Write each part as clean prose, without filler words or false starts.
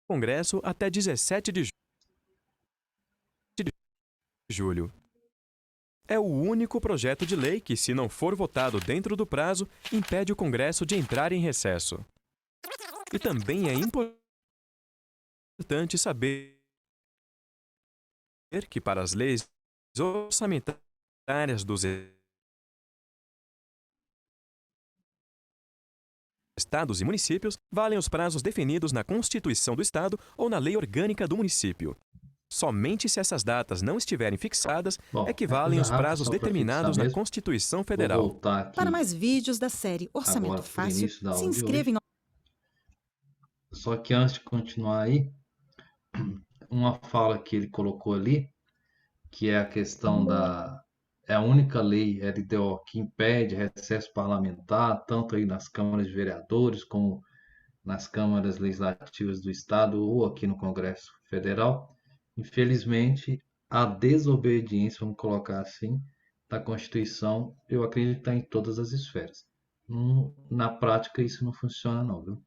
Congresso até 17 de julho. É o único projeto de lei que, se não for votado dentro do prazo, impede o Congresso de entrar em recesso. E também é importante saber que, para as leis orçamentárias dos estados e municípios, valem os prazos definidos na Constituição do Estado ou na Lei Orgânica do Município. Somente se essas datas não estiverem fixadas é Bom, que é valem coisa os rápida prazos só para fixar determinados na mesmo. Constituição Vou Federal. voltar Para aqui mais vídeos da série agora Orçamento para o Fácil, início da se aula de inscreva em hoje. Só que antes de continuar aí, uma fala que ele colocou ali, que é a questão da... É a única lei LDO que impede recesso parlamentar, tanto aí nas câmaras de vereadores como nas câmaras legislativas do Estado ou aqui no Congresso Federal. Infelizmente, a desobediência, vamos colocar assim, da Constituição, eu acredito que está em todas as esferas. Na prática, isso não funciona, não, viu?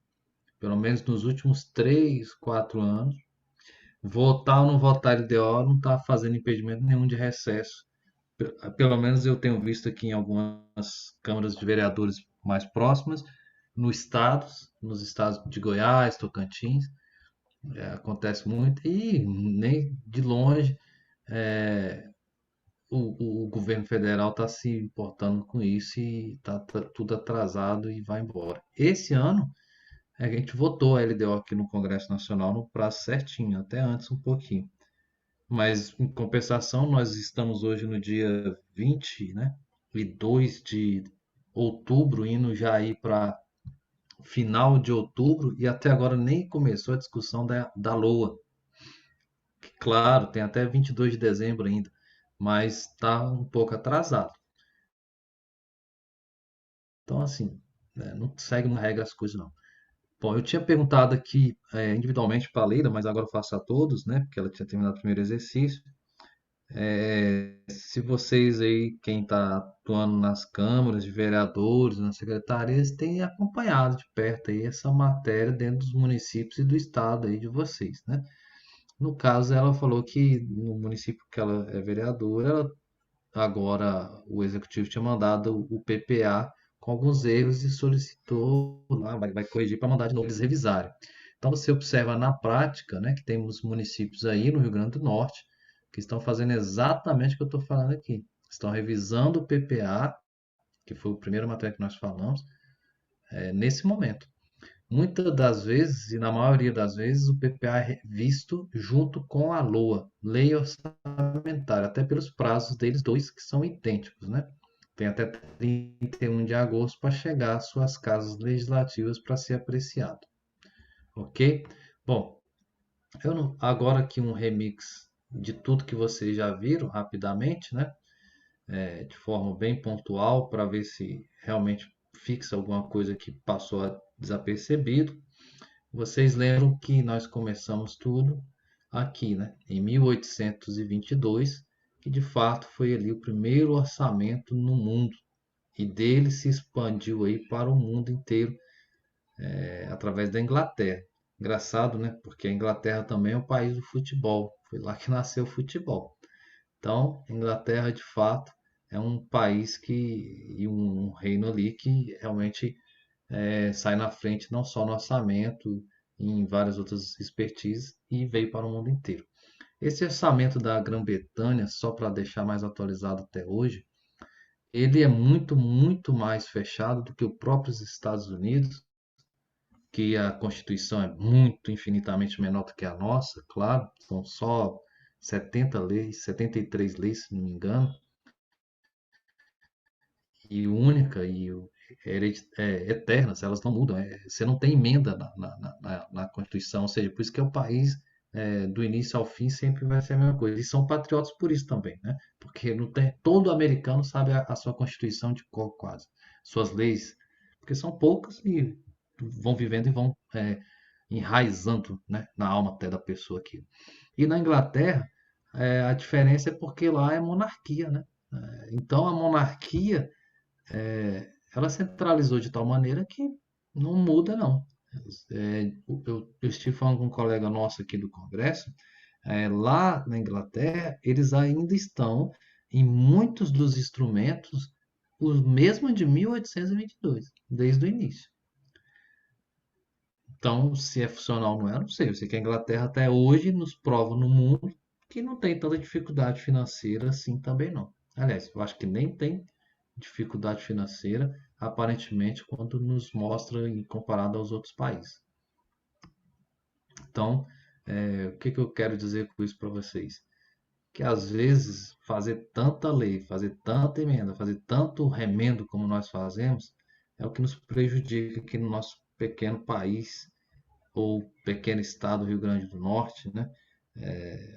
Pelo menos nos últimos 3, 4 anos, votar ou não votar LDO não está fazendo impedimento nenhum de recesso. Pelo menos eu tenho visto aqui em algumas câmaras de vereadores mais próximas, nos estados de Goiás, Tocantins, acontece muito, e nem de longe é, o governo federal está se importando com isso e está tudo atrasado e vai embora. Esse ano, a gente votou a LDO aqui no Congresso Nacional no prazo certinho, até antes um pouquinho. Mas, em compensação, nós estamos hoje no dia 20, né? E 2 de outubro, indo já aí para final de outubro, e até agora nem começou a discussão da LOA. Que, claro, tem até 22 de dezembro ainda, mas está um pouco atrasado. Então, assim, né, não segue uma regra as coisas, não. Bom, eu tinha perguntado aqui individualmente para a Leila, mas agora eu faço a todos, né? Porque ela tinha terminado o primeiro exercício. Se vocês aí, quem está atuando nas câmaras de vereadores, nas secretarias, têm acompanhado de perto aí essa matéria dentro dos municípios e do estado aí de vocês, né? No caso, ela falou que no município que ela é vereadora, agora o executivo tinha mandado o PPA com alguns erros e solicitou lá, vai corrigir para mandar de novo eles revisarem. Então você observa na prática, né, que temos municípios aí no Rio Grande do Norte que estão fazendo exatamente o que eu estou falando aqui. Estão revisando o PPA, que foi o primeiro matéria que nós falamos, nesse momento. Muitas das vezes, e na maioria das vezes, o PPA é visto junto com a LOA, Lei Orçamentária, até pelos prazos deles dois, que são idênticos, né? Tem até 31 de agosto para chegar às suas casas legislativas para ser apreciado. Ok? Bom, agora aqui um remix de tudo que vocês já viram rapidamente, né? De forma bem pontual, para ver se realmente fixa alguma coisa que passou desapercebido. Vocês lembram que nós começamos tudo aqui, né? Em 1822, que de fato foi ali o primeiro orçamento no mundo e dele se expandiu aí para o mundo inteiro, através da Inglaterra. Engraçado, né? Porque a Inglaterra também é o país do futebol. Foi lá que nasceu o futebol. Então, a Inglaterra de fato é um país e um reino ali que realmente sai na frente não só no orçamento, em várias outras expertises e veio para o mundo inteiro. Esse orçamento da Grã-Bretanha, só para deixar mais atualizado até hoje, ele é muito, muito mais fechado do que os próprios Estados Unidos, que a Constituição é muito, infinitamente menor do que a nossa, claro, são só 70 leis, 73 leis, se não me engano, e única eternas, elas não mudam. Você não tem emenda na Constituição, ou seja, por isso que é o país do início ao fim sempre vai ser a mesma coisa. E são patriotas por isso também, né? Porque não tem, todo americano sabe a sua Constituição de cor quase, suas leis, porque são poucas e vão vivendo e vão enraizando, né, na alma até da pessoa aqui. E na Inglaterra, a diferença é porque lá é monarquia, né? Então a monarquia ela centralizou de tal maneira que não muda, não. Eu estive falando com um colega nosso aqui do Congresso, lá na Inglaterra, eles ainda estão em muitos dos instrumentos os mesmos de 1822, desde o início. Então, se é funcional ou não é, eu não sei. Eu sei que a Inglaterra até hoje nos prova no mundo que não tem tanta dificuldade financeira assim também não. Aliás, eu acho que nem tem dificuldade financeira, aparentemente, quando nos mostra em comparado aos outros países. Então, o que que eu quero dizer com isso para vocês? Que às vezes fazer tanta lei, fazer tanta emenda, fazer tanto remendo como nós fazemos, é o que nos prejudica aqui no nosso pequeno país ou pequeno estado Rio Grande do Norte, né?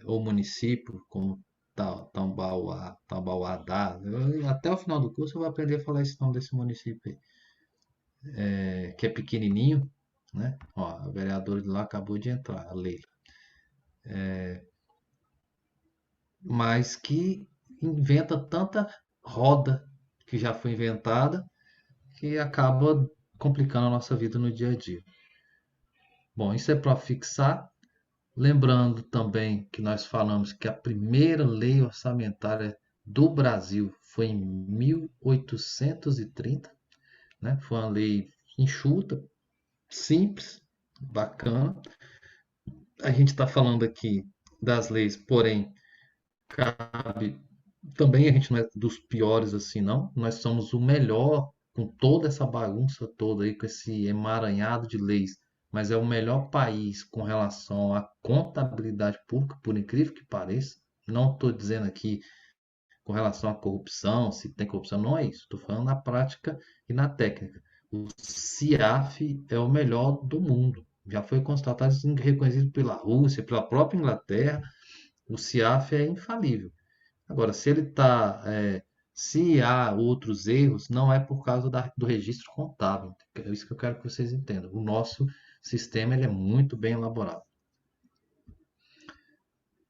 Ou município como Tambauá, até o final do curso eu vou aprender a falar esse nome desse município aí, que é pequenininho, né? Ó, a vereadora de lá acabou de entrar, a Leila, mas que inventa tanta roda que já foi inventada que acaba complicando a nossa vida no dia a dia. Bom, isso é para fixar. Lembrando também que nós falamos que a primeira lei orçamentária do Brasil foi em 1830, né? Foi uma lei enxuta, simples, bacana. A gente está falando aqui das leis, porém, cabe também a gente não é dos piores assim, não. Nós somos o melhor com toda essa bagunça toda aí, com esse emaranhado de leis. Mas é o melhor país com relação à contabilidade pública, por incrível que pareça. Não estou dizendo aqui com relação à corrupção, se tem corrupção, não é isso. Estou falando na prática e na técnica. O CIAF é o melhor do mundo. Já foi constatado e reconhecido pela Rússia, pela própria Inglaterra. O CIAF é infalível. Agora, se há outros erros, não é por causa do registro contábil. É isso que eu quero que vocês entendam. O nosso sistema ele é muito bem elaborado.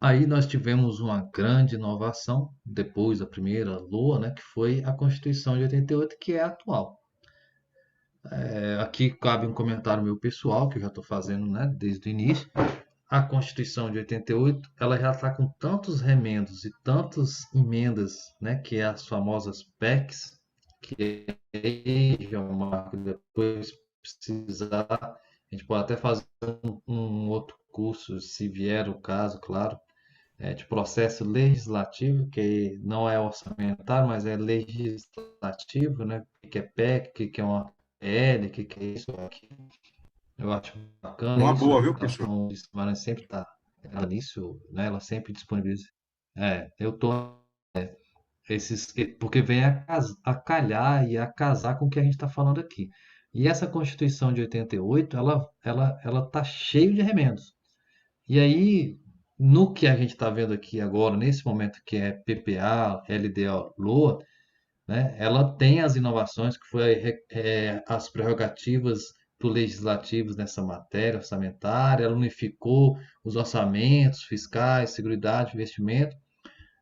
Aí nós tivemos uma grande inovação, depois da primeira LOA, né, que foi a Constituição de 88, que é a atual. Aqui cabe um comentário meu pessoal, que eu já estou fazendo, né, desde o início. A Constituição de 88, ela já está com tantos remendos e tantas emendas, né, que é as famosas PECs, que é o Marco, depois precisar, a gente pode até fazer um outro curso, se vier o caso, claro, de processo legislativo, que não é orçamentário, mas é legislativo, né? O que é PEC, o que é uma PL, o que é isso aqui. Eu acho bacana Uma isso. boa, viu, A professor? Fundação Guimarães sempre está nisso, né? Ela sempre disponibiliza. Eu tô esses porque vem a calhar e a casar com o que a gente está falando aqui. E essa Constituição de 88, ela tá cheio de remendos. E aí, no que a gente está vendo aqui agora, nesse momento que é PPA, LDO, LOA, né, ela tem as inovações que foi as prerrogativas do legislativo nessa matéria orçamentária, ela unificou os orçamentos fiscais, seguridade, investimento,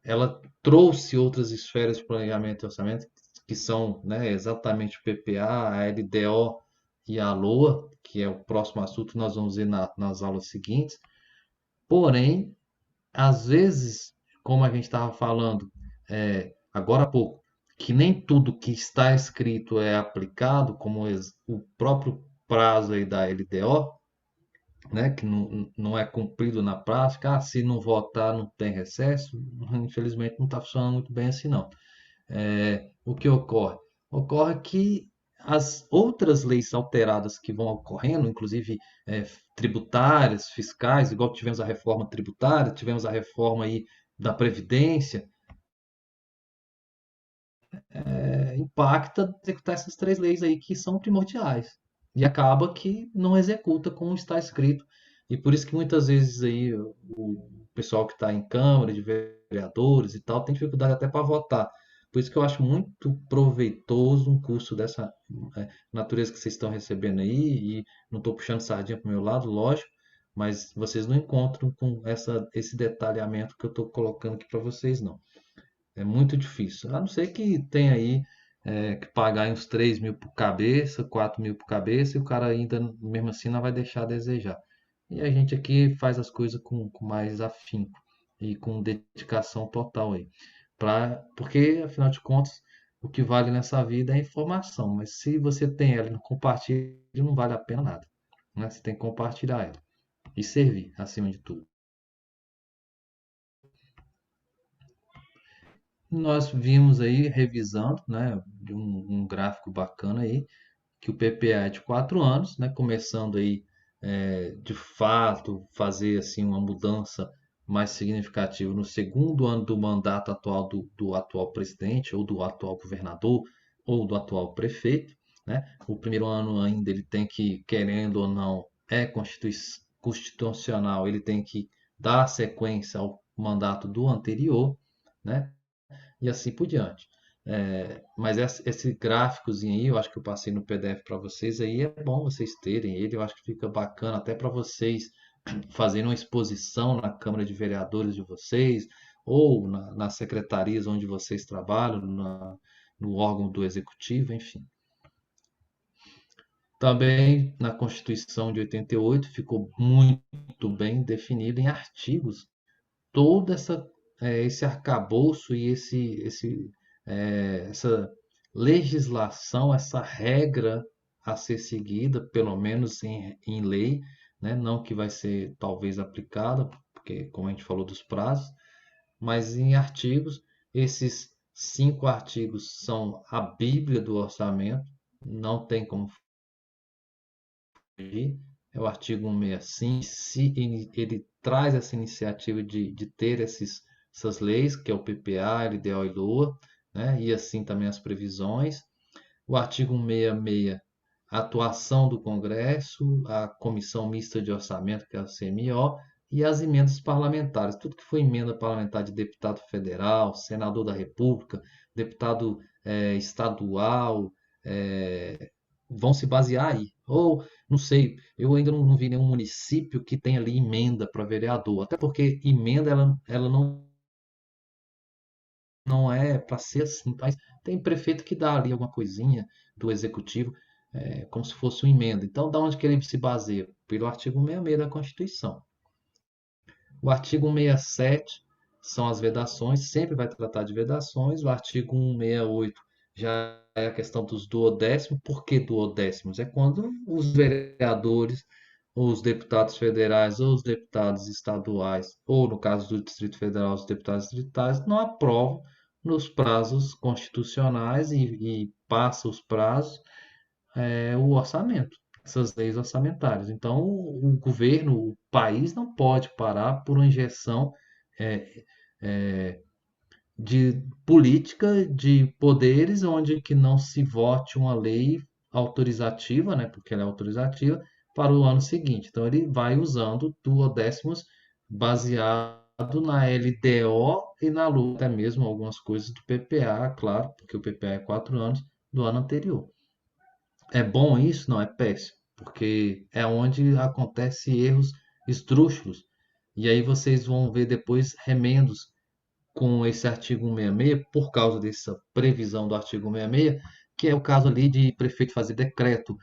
ela trouxe outras esferas de planejamento e orçamento que são, né, exatamente o PPA, a LDO e a LOA, que é o próximo assunto que nós vamos ver nas aulas seguintes. Porém, às vezes, como a gente estava falando agora há pouco, que nem tudo que está escrito é aplicado, como o próprio prazo aí da LDO, né, que não é cumprido na prática, se não votar não tem recesso, infelizmente não está funcionando muito bem assim não. O que ocorre? Ocorre que as outras leis alteradas que vão ocorrendo, inclusive tributárias, fiscais, igual tivemos a reforma tributária, tivemos a reforma aí da Previdência, impacta executar essas três leis aí que são primordiais. E acaba que não executa como está escrito. E por isso que muitas vezes aí o pessoal que está em Câmara de Vereadores e tal tem dificuldade até para votar. Por isso que eu acho muito proveitoso um curso dessa natureza que vocês estão recebendo aí, e não estou puxando sardinha para o meu lado, lógico, mas vocês não encontram com esse detalhamento que eu estou colocando aqui para vocês, não. É muito difícil. A não ser que tenha aí que pagar uns 3 mil por cabeça, 4 mil por cabeça, e o cara ainda, mesmo assim, não vai deixar a desejar. E a gente aqui faz as coisas com mais afinco e com dedicação total aí. Porque, afinal de contas, o que vale nessa vida é a informação, mas se você tem ela e não compartilha, não vale a pena nada, né? Você tem que compartilhar ela e servir, acima de tudo. Nós vimos aí, revisando, né, de um gráfico bacana aí, que o PPA é de 4 anos, né, começando aí de fato fazer assim uma mudança mais significativa no segundo ano do mandato atual do atual presidente ou do atual governador ou do atual prefeito, né? O primeiro ano ainda ele tem que, querendo ou não, constitucional, ele tem que dar sequência ao mandato do anterior, né? E assim por diante. Mas esse gráficozinho aí, eu acho que eu passei no PDF para vocês aí, é bom vocês terem ele, eu acho que fica bacana até para vocês fazerem uma exposição na Câmara de Vereadores de vocês, ou nas secretarias onde vocês trabalham, no órgão do Executivo, enfim. Também na Constituição de 88 ficou muito bem definido em artigos todo esse arcabouço e essa legislação, essa regra a ser seguida, pelo menos em lei, né? Não que vai ser talvez aplicada, porque como a gente falou dos prazos, mas em artigos, esses 5 artigos são a Bíblia do orçamento, não tem como fugir. É o artigo 165, ele traz essa iniciativa de ter essas leis, que é o PPA, LDO e LOA, né? E assim também as previsões. O artigo 166, a atuação do Congresso, a Comissão Mista de Orçamento, que é a CMO, e as emendas parlamentares. Tudo que foi emenda parlamentar de deputado federal, senador da República, deputado estadual, vão se basear aí. Ou, não sei, eu ainda não vi nenhum município que tenha ali emenda para vereador. Até porque emenda ela não é para ser assim. Mas tem prefeito que dá ali alguma coisinha do executivo, como se fosse uma emenda. Então, da onde que ele se baseia? Pelo artigo 66 da Constituição. O artigo 167 são as vedações, sempre vai tratar de vedações. O artigo 168 já é a questão dos duodécimos. Por que duodécimos? É quando os vereadores, os deputados federais ou os deputados estaduais, ou no caso do Distrito Federal, os deputados distritais, não aprovam nos prazos constitucionais e passa os prazos o orçamento, essas leis orçamentárias. Então, o governo, o país não pode parar por uma injeção é, é, de política de poderes onde que não se vote uma lei autorizativa, né, porque ela é autorizativa, para o ano seguinte. Então, ele vai usando duodécimos baseado na LDO e na LUA, até mesmo algumas coisas do PPA, claro, porque o PPA é 4 anos do ano anterior. É bom isso? Não, é péssimo, porque é onde acontece erros esdrúxulos. E aí vocês vão ver depois remendos com esse artigo 166, por causa dessa previsão do artigo 166, que é o caso ali de prefeito fazer decreto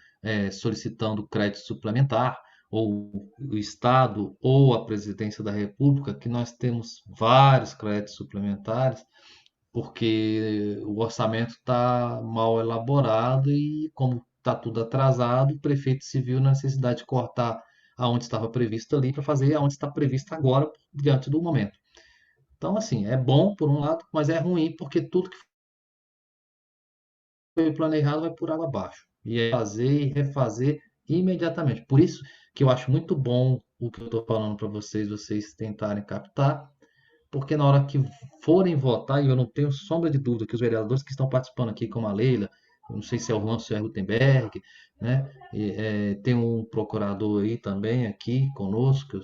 solicitando crédito suplementar, ou o Estado, ou a Presidência da República, que nós temos vários créditos suplementares, porque o orçamento está mal elaborado e, como está tudo atrasado, o prefeito se viu na necessidade de cortar aonde estava previsto ali para fazer aonde está previsto agora, diante do momento. Então, assim, é bom por um lado, mas é ruim porque tudo que foi planejado vai por água abaixo. E é fazer e refazer imediatamente. Por isso que eu acho muito bom o que eu estou falando para vocês, vocês tentarem captar, porque na hora que forem votar, e eu não tenho sombra de dúvida que os vereadores que estão participando aqui, como a Leila, eu não sei se é o Juan, se é o Rutenberg, né? Tem um procurador aí também aqui conosco,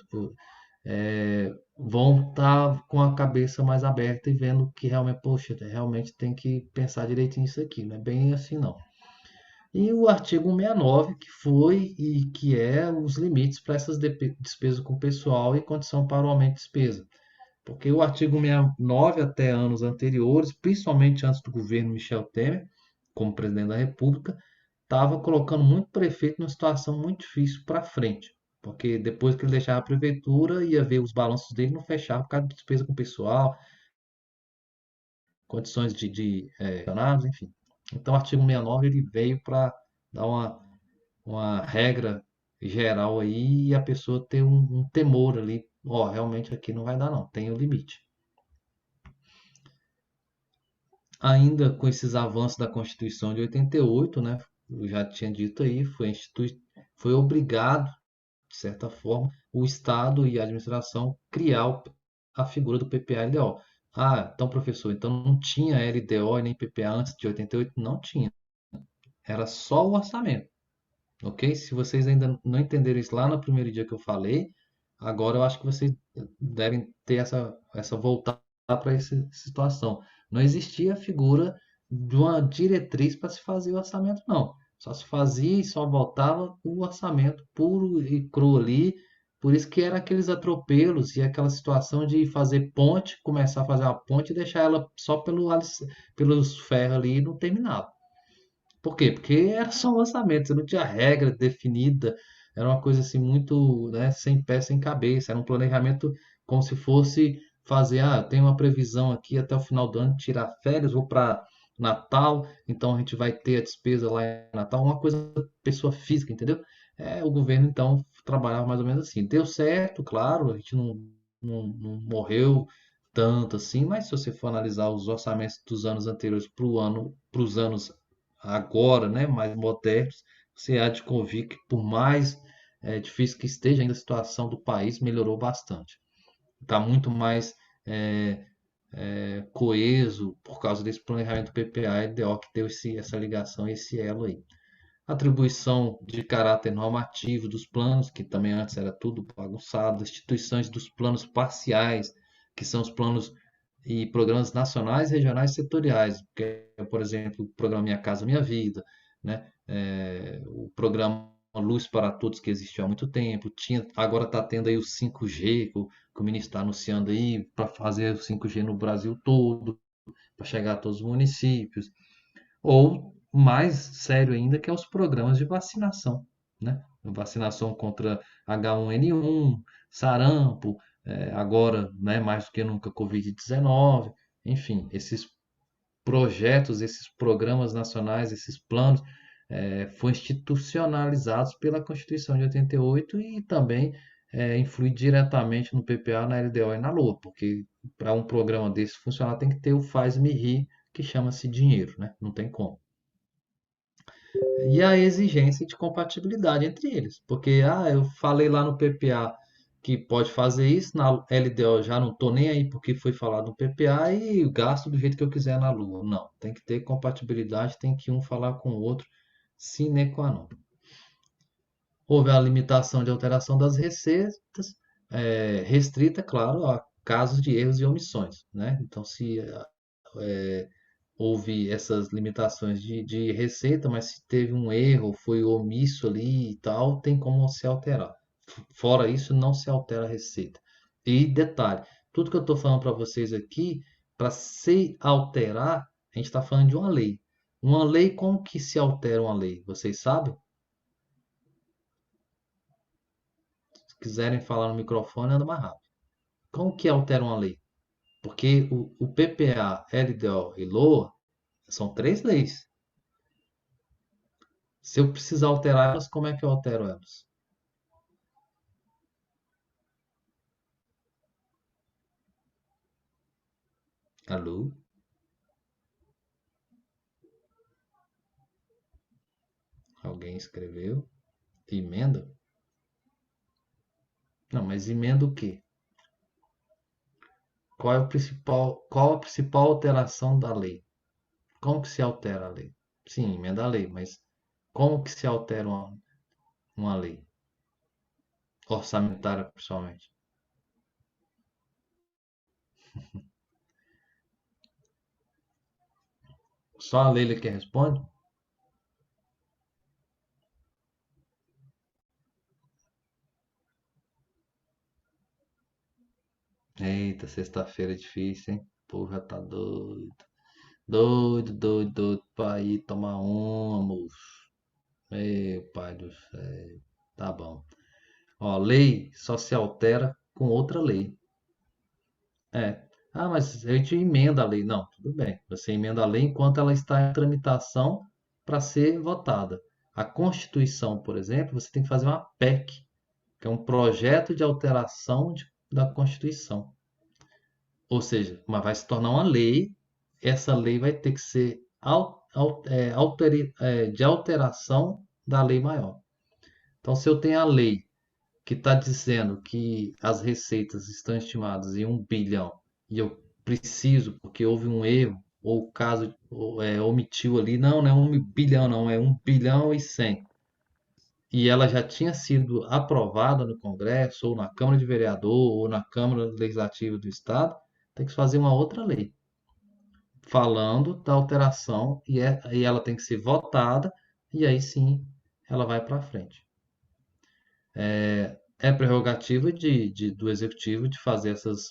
vão estar com a cabeça mais aberta e vendo que realmente, poxa, realmente tem que pensar direitinho nisso aqui, não é bem assim não. E o artigo 169, que foi e que é os limites para essas despesas com pessoal e condição para o aumento de despesa. Porque o artigo 169, até anos anteriores, principalmente antes do governo Michel Temer, como presidente da República, estava colocando muito prefeito numa situação muito difícil para frente. Porque depois que ele deixava a prefeitura, ia ver os balanços dele, não fechava por causa de despesa com o pessoal, condições funcionários, enfim. Então, o artigo 69 ele veio para dar uma regra geral aí e a pessoa ter um temor ali. Ó, realmente aqui não vai dar não, tem o limite. Ainda com esses avanços da Constituição de 88, né? Eu já tinha dito aí, foi obrigado, de certa forma, o Estado e a administração criar a figura do PPA-LDO. Ah, então, professor, então não tinha LDO e nem PPA antes de 88? Não tinha. Era só o orçamento, ok? Se vocês ainda não entenderam isso lá no primeiro dia que eu falei, agora eu acho que vocês devem ter essa voltar para essa situação. Não existia a figura de uma diretriz para se fazer o orçamento, não. Só se fazia e só voltava o orçamento puro e cru ali. Por isso que era aqueles atropelos e aquela situação de fazer ponte, começar a fazer uma ponte e deixar ela só pelos ferros ali e não terminava. Por quê? Porque era só um lançamento, você não tinha regra definida, era uma coisa assim muito, né, sem pé, sem cabeça, era um planejamento como se fosse fazer, eu tenho uma previsão aqui até o final do ano, tirar férias, vou para Natal, então a gente vai ter a despesa lá em Natal, uma coisa pessoa física, entendeu? O governo então trabalhava mais ou menos assim. Deu certo, claro, a gente não morreu tanto assim, mas se você for analisar os orçamentos dos anos anteriores para os anos agora, né, mais modernos, você há de convir que por mais difícil que esteja ainda a situação do país, melhorou bastante. Está muito mais é, coeso por causa desse planejamento PPA e LDO que deu essa ligação, esse elo aí. Atribuição de caráter normativo dos planos, que também antes era tudo bagunçado, instituições dos planos parciais, que são os planos e programas nacionais, regionais e setoriais, que é, por exemplo, o programa Minha Casa Minha Vida, né? O programa Luz para Todos, que existiu há muito tempo, agora está tendo aí o 5G, que o ministro está anunciando aí, para fazer o 5G no Brasil todo, para chegar a todos os municípios. Ou mais sério ainda, que é os programas de vacinação, né? Vacinação contra H1N1, sarampo, agora, né, mais do que nunca, Covid-19, enfim, esses projetos, esses programas nacionais, esses planos, foram institucionalizados pela Constituição de 88 e também influi diretamente no PPA, na LDO e na LOA, porque para um programa desse funcionar tem que ter o Faz-me Rir, que chama-se dinheiro, né? Não tem como. E a exigência de compatibilidade entre eles. Porque, eu falei lá no PPA que pode fazer isso, na LDO eu já não estou nem aí porque foi falado no PPA e gasto do jeito que eu quiser na Lua. Não, tem que ter compatibilidade, tem que um falar com o outro, sine qua non. Houve a limitação de alteração das receitas, restrita, claro, a casos de erros e omissões, né? Então, se houve essas limitações de receita, mas se teve um erro, foi omisso ali e tal, tem como se alterar. Fora isso, não se altera a receita. E detalhe, tudo que eu estou falando para vocês aqui, para se alterar, a gente está falando de uma lei. Uma lei, como que se altera uma lei? Vocês sabem? Se quiserem falar no microfone, anda mais rápido. Como que altera uma lei? Porque o PPA, LDO e LOA são três leis. Se eu precisar alterar elas, como é que eu altero elas? Alô? Alguém escreveu? Emenda? Não, mas emenda o quê? Qual a principal alteração da lei? Como que se altera a lei? Sim, emenda a lei, mas como que se altera uma lei? Orçamentária, principalmente. Só a Leila que responde? Eita, sexta-feira é difícil, hein? O povo já tá doido. Doido, doido, doido pra ir tomar uma, moço. Meu pai do céu. Tá bom. Ó, lei só se altera com outra lei. É. Ah, mas a gente emenda a lei. Não, tudo bem. Você emenda a lei enquanto ela está em tramitação para ser votada. A Constituição, por exemplo, você tem que fazer uma PEC, que é um projeto de alteração da Constituição. Ou seja, mas vai se tornar uma lei. Essa lei vai ter que ser de alteração da lei maior. Então, se eu tenho a lei que está dizendo que as receitas estão estimadas em 1 bilhão e eu preciso, porque houve um erro, ou o caso omitiu ali, não, não é 1 bilhão, não, é 1 bilhão e 100. E ela já tinha sido aprovada no Congresso, ou na Câmara de Vereador, ou na Câmara Legislativa do Estado, tem que fazer uma outra lei falando da alteração e ela tem que ser votada, e aí sim ela vai para frente. É prerrogativa do executivo de fazer essas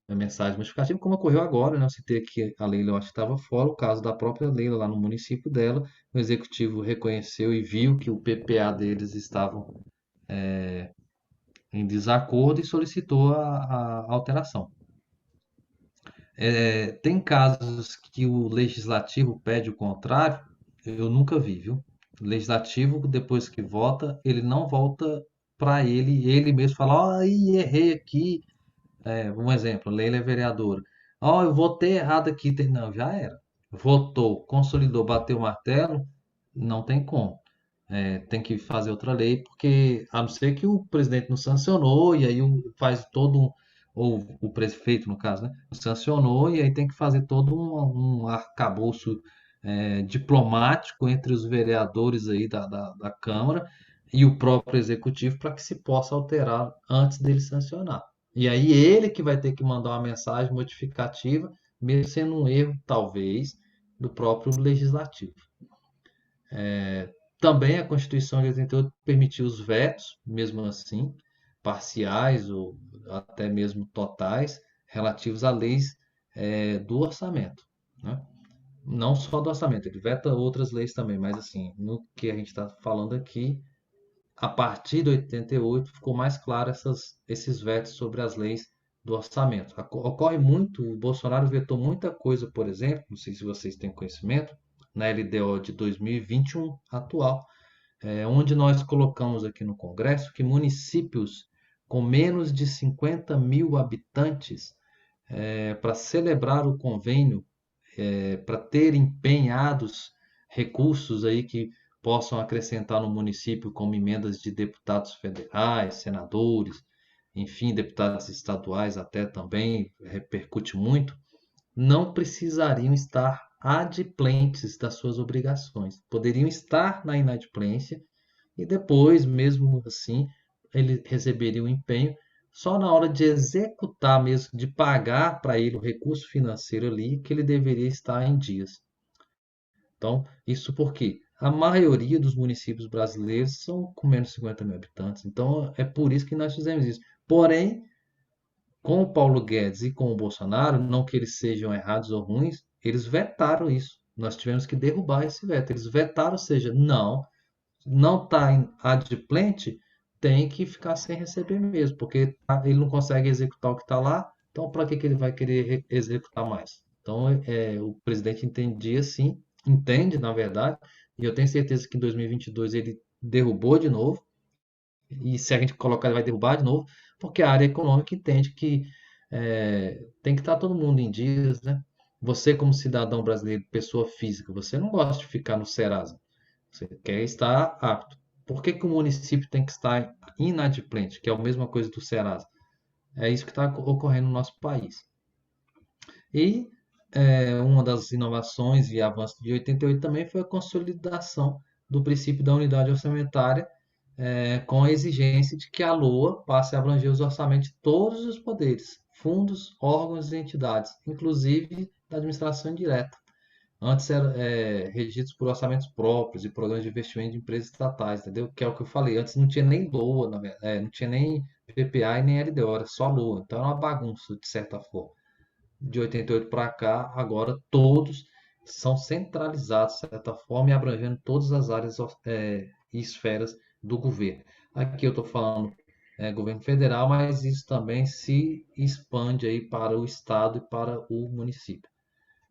mensagens modificativas, como ocorreu agora, né? Eu citei aqui a Leila, eu acho que estava fora, o caso da própria Leila lá no município dela, o executivo reconheceu e viu que o PPA deles estavam em desacordo e solicitou a alteração. Tem casos que o legislativo pede o contrário, eu nunca vi, viu? O legislativo, depois que vota, ele não volta para ele mesmo fala, ai, errei aqui. Um exemplo, Leila é vereadora. Ó, eu votei errado aqui. Não, já era. Votou, consolidou, bateu o martelo, não tem como. Tem que fazer outra lei, porque a não ser que o presidente não sancionou, e aí faz todo um, ou o prefeito, no caso, né? Sancionou, e aí tem que fazer todo um arcabouço diplomático entre os vereadores aí da Câmara e o próprio executivo para que se possa alterar antes dele sancionar. E aí ele que vai ter que mandar uma mensagem modificativa, mesmo sendo um erro, talvez, do próprio legislativo. Também a Constituição de 88 permitiu os vetos, mesmo assim, parciais ou até mesmo totais, relativos a leis do orçamento, né? Não só do orçamento, ele veta outras leis também, mas assim, no que a gente está falando aqui, a partir de 88 ficou mais claro esses vetos sobre as leis do orçamento. Ocorre muito, o Bolsonaro vetou muita coisa, por exemplo, não sei se vocês têm conhecimento, na LDO de 2021 atual, onde nós colocamos aqui no Congresso que municípios com menos de 50 mil habitantes, para celebrar o convênio, para ter empenhados recursos aí que possam acrescentar no município como emendas de deputados federais, senadores, enfim, deputados estaduais até também repercute muito, não precisariam estar adimplentes das suas obrigações. Poderiam estar na inadimplência e depois, mesmo assim, ele receberia o empenho só na hora de executar mesmo, de pagar para ele o recurso financeiro ali, que ele deveria estar em dias. Então, isso porque a maioria dos municípios brasileiros são com menos de 50 mil habitantes. Então, é por isso que nós fizemos isso. Porém, com o Paulo Guedes e com o Bolsonaro, não que eles sejam errados ou ruins, eles vetaram isso. Nós tivemos que derrubar esse veto. Eles vetaram, ou seja, não está adimplente, tem que ficar sem receber mesmo, porque ele não consegue executar o que está lá, então para que ele vai querer executar mais? Então o presidente entendia sim, entende na verdade, e eu tenho certeza que em 2022 ele derrubou de novo, e se a gente colocar ele vai derrubar de novo, porque a área econômica entende que tem que estar todo mundo em dias, né? Você como cidadão brasileiro, pessoa física, você não gosta de ficar no Serasa. Você quer estar apto. Por que que o município tem que estar inadimplente, que é a mesma coisa do Serasa? É isso que está ocorrendo no nosso país. E uma das inovações e avanços de 88 também foi a consolidação do princípio da unidade orçamentária, com a exigência de que a LOA passe a abranger os orçamentos de todos os poderes, fundos, órgãos e entidades, inclusive da administração indireta. Antes eram regidos por orçamentos próprios e programas de investimento de empresas estatais, entendeu? Que é o que eu falei. Antes não tinha nem LOA, não tinha nem PPA e nem LDO, era só LOA. Então era uma bagunça, de certa forma. de 88 para cá, agora todos são centralizados, de certa forma, e abrangendo todas as áreas e esferas do governo. Aqui eu estou falando governo federal, mas isso também se expande aí para o estado e para o município.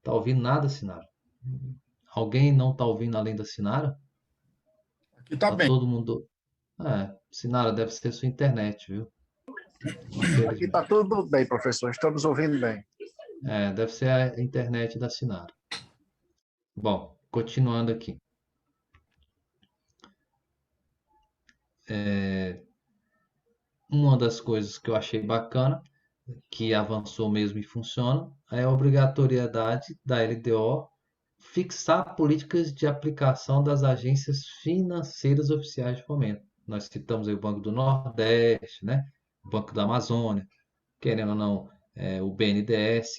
Tá ouvindo nada, Sinara? Alguém não tá ouvindo além da Sinara? Aqui tá Tá bem. todo mundo. Sinara, deve ser sua internet, viu? Aqui Infelizmente. tá tudo bem, professor. Estamos ouvindo bem. Deve ser a internet da Sinara. Bom, continuando aqui. Uma das coisas que eu achei bacana, que avançou mesmo e funciona, é a obrigatoriedade da LDO fixar políticas de aplicação das agências financeiras oficiais de fomento. Nós citamos aí o Banco do Nordeste, né? O Banco da Amazônia, querendo ou não, o BNDES,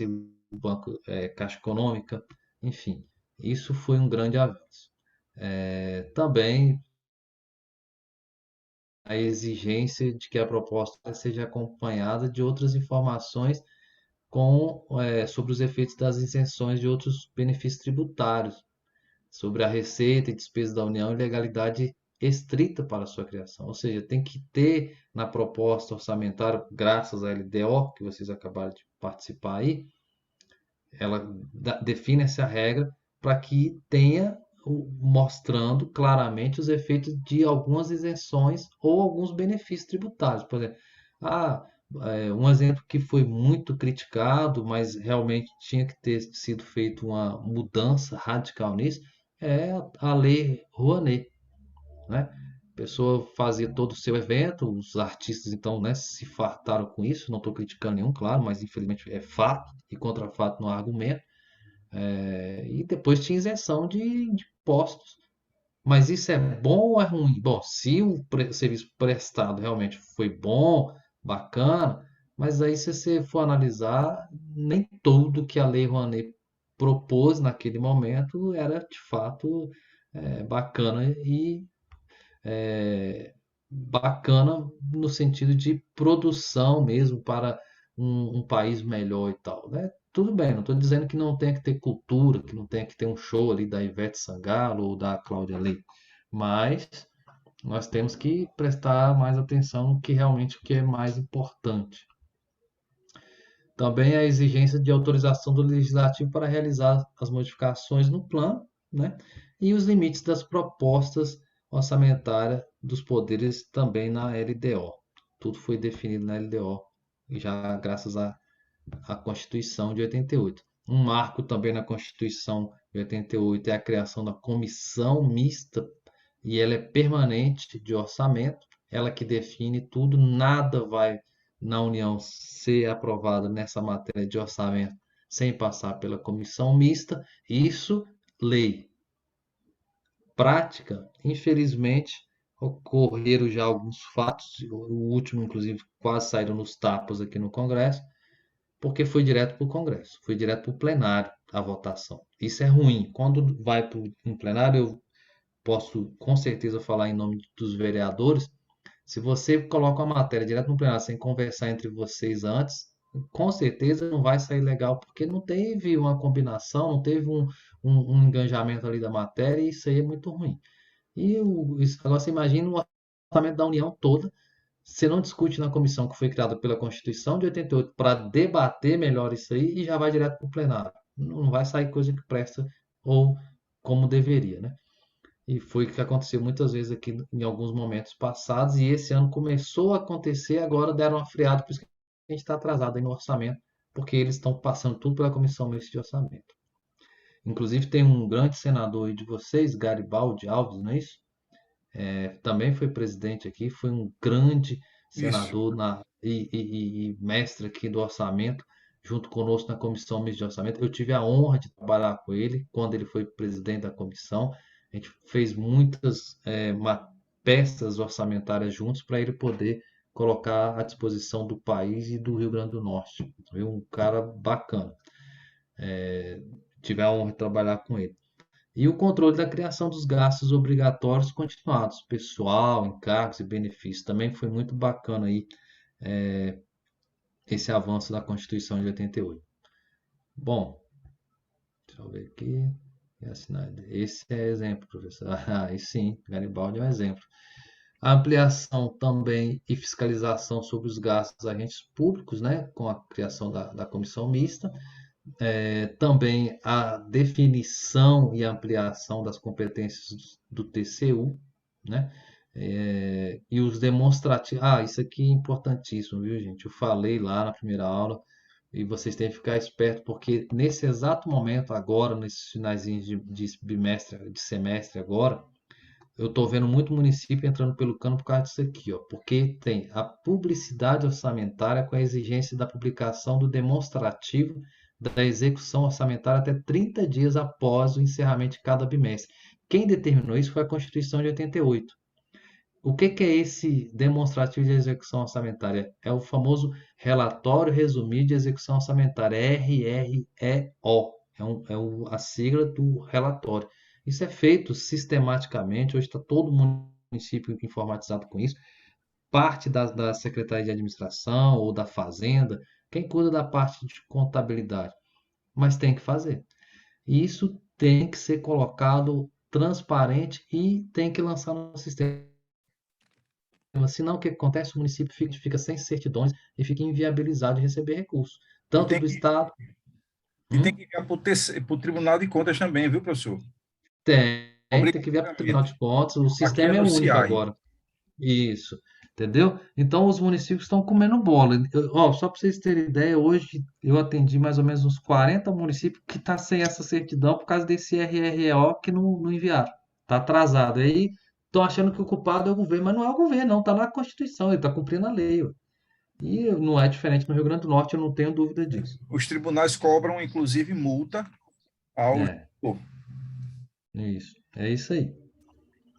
o Banco Caixa Econômica, enfim, isso foi um grande avanço. Também a exigência de que a proposta seja acompanhada de outras informações sobre os efeitos das isenções de outros benefícios tributários, sobre a receita e despesa da União e legalidade estrita para a sua criação. Ou seja, tem que ter na proposta orçamentária, graças à LDO, que vocês acabaram de participar aí, ela define essa regra para que tenha mostrando claramente os efeitos de algumas isenções ou alguns benefícios tributários. Por exemplo, ah, um exemplo que foi muito criticado, mas realmente tinha que ter sido feita uma mudança radical nisso, é a Lei Rouanet, né? A pessoa fazia todo o seu evento, os artistas então, né, se fartaram com isso, não estou criticando nenhum, claro, mas infelizmente é fato, e contra fato não há argumento. E depois tinha isenção de impostos. Mas isso é bom ou é ruim? Bom, se o serviço prestado realmente foi bom, bacana, mas aí se você for analisar, nem tudo que a Lei Rouanet propôs naquele momento era de fato bacana e bacana no sentido de produção mesmo para um país melhor e tal, né? Tudo bem, não estou dizendo que não tenha que ter cultura, que não tenha que ter um show ali da Ivete Sangalo ou da Cláudia Leite, mas nós temos que prestar mais atenção no que realmente o que é mais importante. Também a exigência de autorização do legislativo para realizar as modificações no plano, né? E os limites das propostas orçamentárias dos poderes também na LDO. Tudo foi definido na LDO, já graças à Constituição de 88. Um marco também na Constituição de 88 é a criação da comissão mista, e ela é permanente de orçamento, ela que define tudo, nada vai na União ser aprovado nessa matéria de orçamento sem passar pela comissão mista. Isso, lei. Prática, infelizmente, ocorreram já alguns fatos, o último, inclusive, quase saíram nos tapas aqui no Congresso, porque foi direto para o Congresso, foi direto para o plenário a votação. Isso é ruim. Quando vai para um plenário, eu posso com certeza falar em nome dos vereadores. Se você coloca a matéria direto no plenário sem conversar entre vocês antes, com certeza não vai sair legal, porque não teve uma combinação, não teve um engajamento ali da matéria, e isso aí é muito ruim. Agora você imagina o orçamento da União toda, você não discute na comissão que foi criada pela Constituição de 88 para debater melhor isso aí e já vai direto para o plenário. Não vai sair coisa que presta ou como deveria, né? E foi o que aconteceu muitas vezes aqui em alguns momentos passados, e esse ano começou a acontecer, agora deram uma freada, por isso que a gente está atrasado aí no orçamento, porque eles estão passando tudo pela Comissão Mista de Orçamento. Inclusive tem um grande senador aí de vocês, Garibaldi Alves, não é isso? Também foi presidente aqui, foi um grande Isso. senador e mestre aqui do orçamento, junto conosco na Comissão Mista de Orçamento. Eu tive a honra de trabalhar com ele quando ele foi presidente da comissão. A gente fez muitas peças orçamentárias juntos para ele poder colocar à disposição do país e do Rio Grande do Norte. Viu? Um cara bacana. Tive a honra de trabalhar com ele. E o controle da criação dos gastos obrigatórios continuados, pessoal, encargos e benefícios. Também foi muito bacana aí esse avanço da Constituição de 88. Bom, deixa eu ver aqui. Esse é exemplo, professor. Ah, e sim, Garibaldi é um exemplo. A ampliação também e fiscalização sobre os gastos dos agentes públicos, né, com a criação da comissão mista. Também a definição e ampliação das competências do TCU, né? E os demonstrativos. Ah, isso aqui é importantíssimo, viu, gente? Eu falei lá na primeira aula e vocês têm que ficar espertos, porque nesse exato momento, agora, nesses finaizinhos de bimestre, de semestre agora, eu estou vendo muito município entrando pelo cano por causa disso aqui, ó, porque tem a publicidade orçamentária com a exigência da publicação do demonstrativo da execução orçamentária até 30 dias após o encerramento de cada bimestre. Quem determinou isso foi a Constituição de 88. O que é esse demonstrativo de execução orçamentária? É o famoso Relatório Resumido de Execução Orçamentária, RREO. A sigla do relatório. Isso é feito sistematicamente, hoje está todo município informatizado com isso. Parte da Secretaria de Administração ou da Fazenda, quem cuida da parte de contabilidade, mas tem que fazer. Isso tem que ser colocado transparente e tem que lançar no sistema. Senão, o que acontece? O município fica sem certidões e fica inviabilizado de receber recursos, E tanto tem do que, Estado. e tem que ir para o Tribunal de Contas também, viu, professor? Tem que vir para o Tribunal Obrigatoriamente. de Contas. O Aqui é sistema é no único CIAI. agora. Isso. Entendeu? Então, os municípios estão comendo bola. Só para vocês terem ideia, hoje eu atendi mais ou menos uns 40 municípios que estão sem essa certidão por causa desse RRO que não enviaram. Está atrasado. Aí estão achando que o culpado é o governo, mas não é o governo, não. Está na Constituição, ele está cumprindo a lei. Ué. E não é diferente no Rio Grande do Norte, eu não tenho dúvida disso. Os tribunais cobram, inclusive, multa ao É, gestor. isso. É isso aí.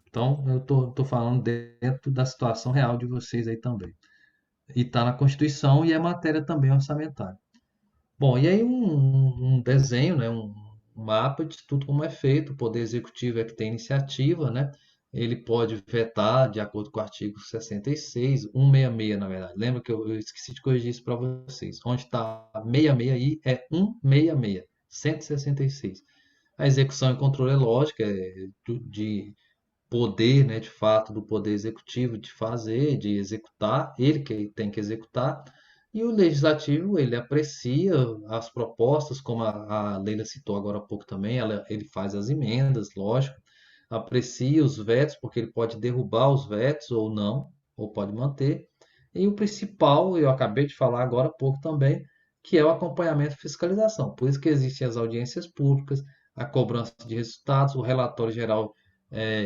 Então, eu tô falando dentro da situação real de vocês aí também. E está na Constituição e é matéria também orçamentária. Bom, e aí um desenho, né, um mapa de tudo como é feito. O Poder Executivo é que tem iniciativa, né? Ele pode vetar de acordo com o artigo 66, 166, na verdade. Lembra que eu esqueci de corrigir isso para vocês. Onde está 66 aí é 166, 166. A execução e controle é lógica, de poder, né, de fato, do poder executivo de fazer, de executar, ele que tem que executar, e o legislativo, ele aprecia as propostas, como a Leila citou agora há pouco também, ele faz as emendas, lógico, aprecia os vetos, porque ele pode derrubar os vetos ou não, ou pode manter, e o principal, eu acabei de falar agora há pouco também, que é o acompanhamento e fiscalização. Por isso que existem as audiências públicas, a cobrança de resultados, o relatório geral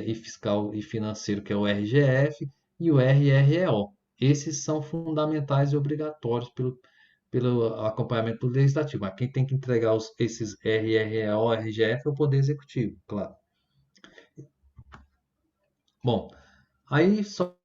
e fiscal e financeiro, que é o RGF, e o RREO. Esses são fundamentais e obrigatórios pelo acompanhamento do legislativo. Mas quem tem que entregar esses RREO, RGF é o Poder Executivo, claro. Bom, aí só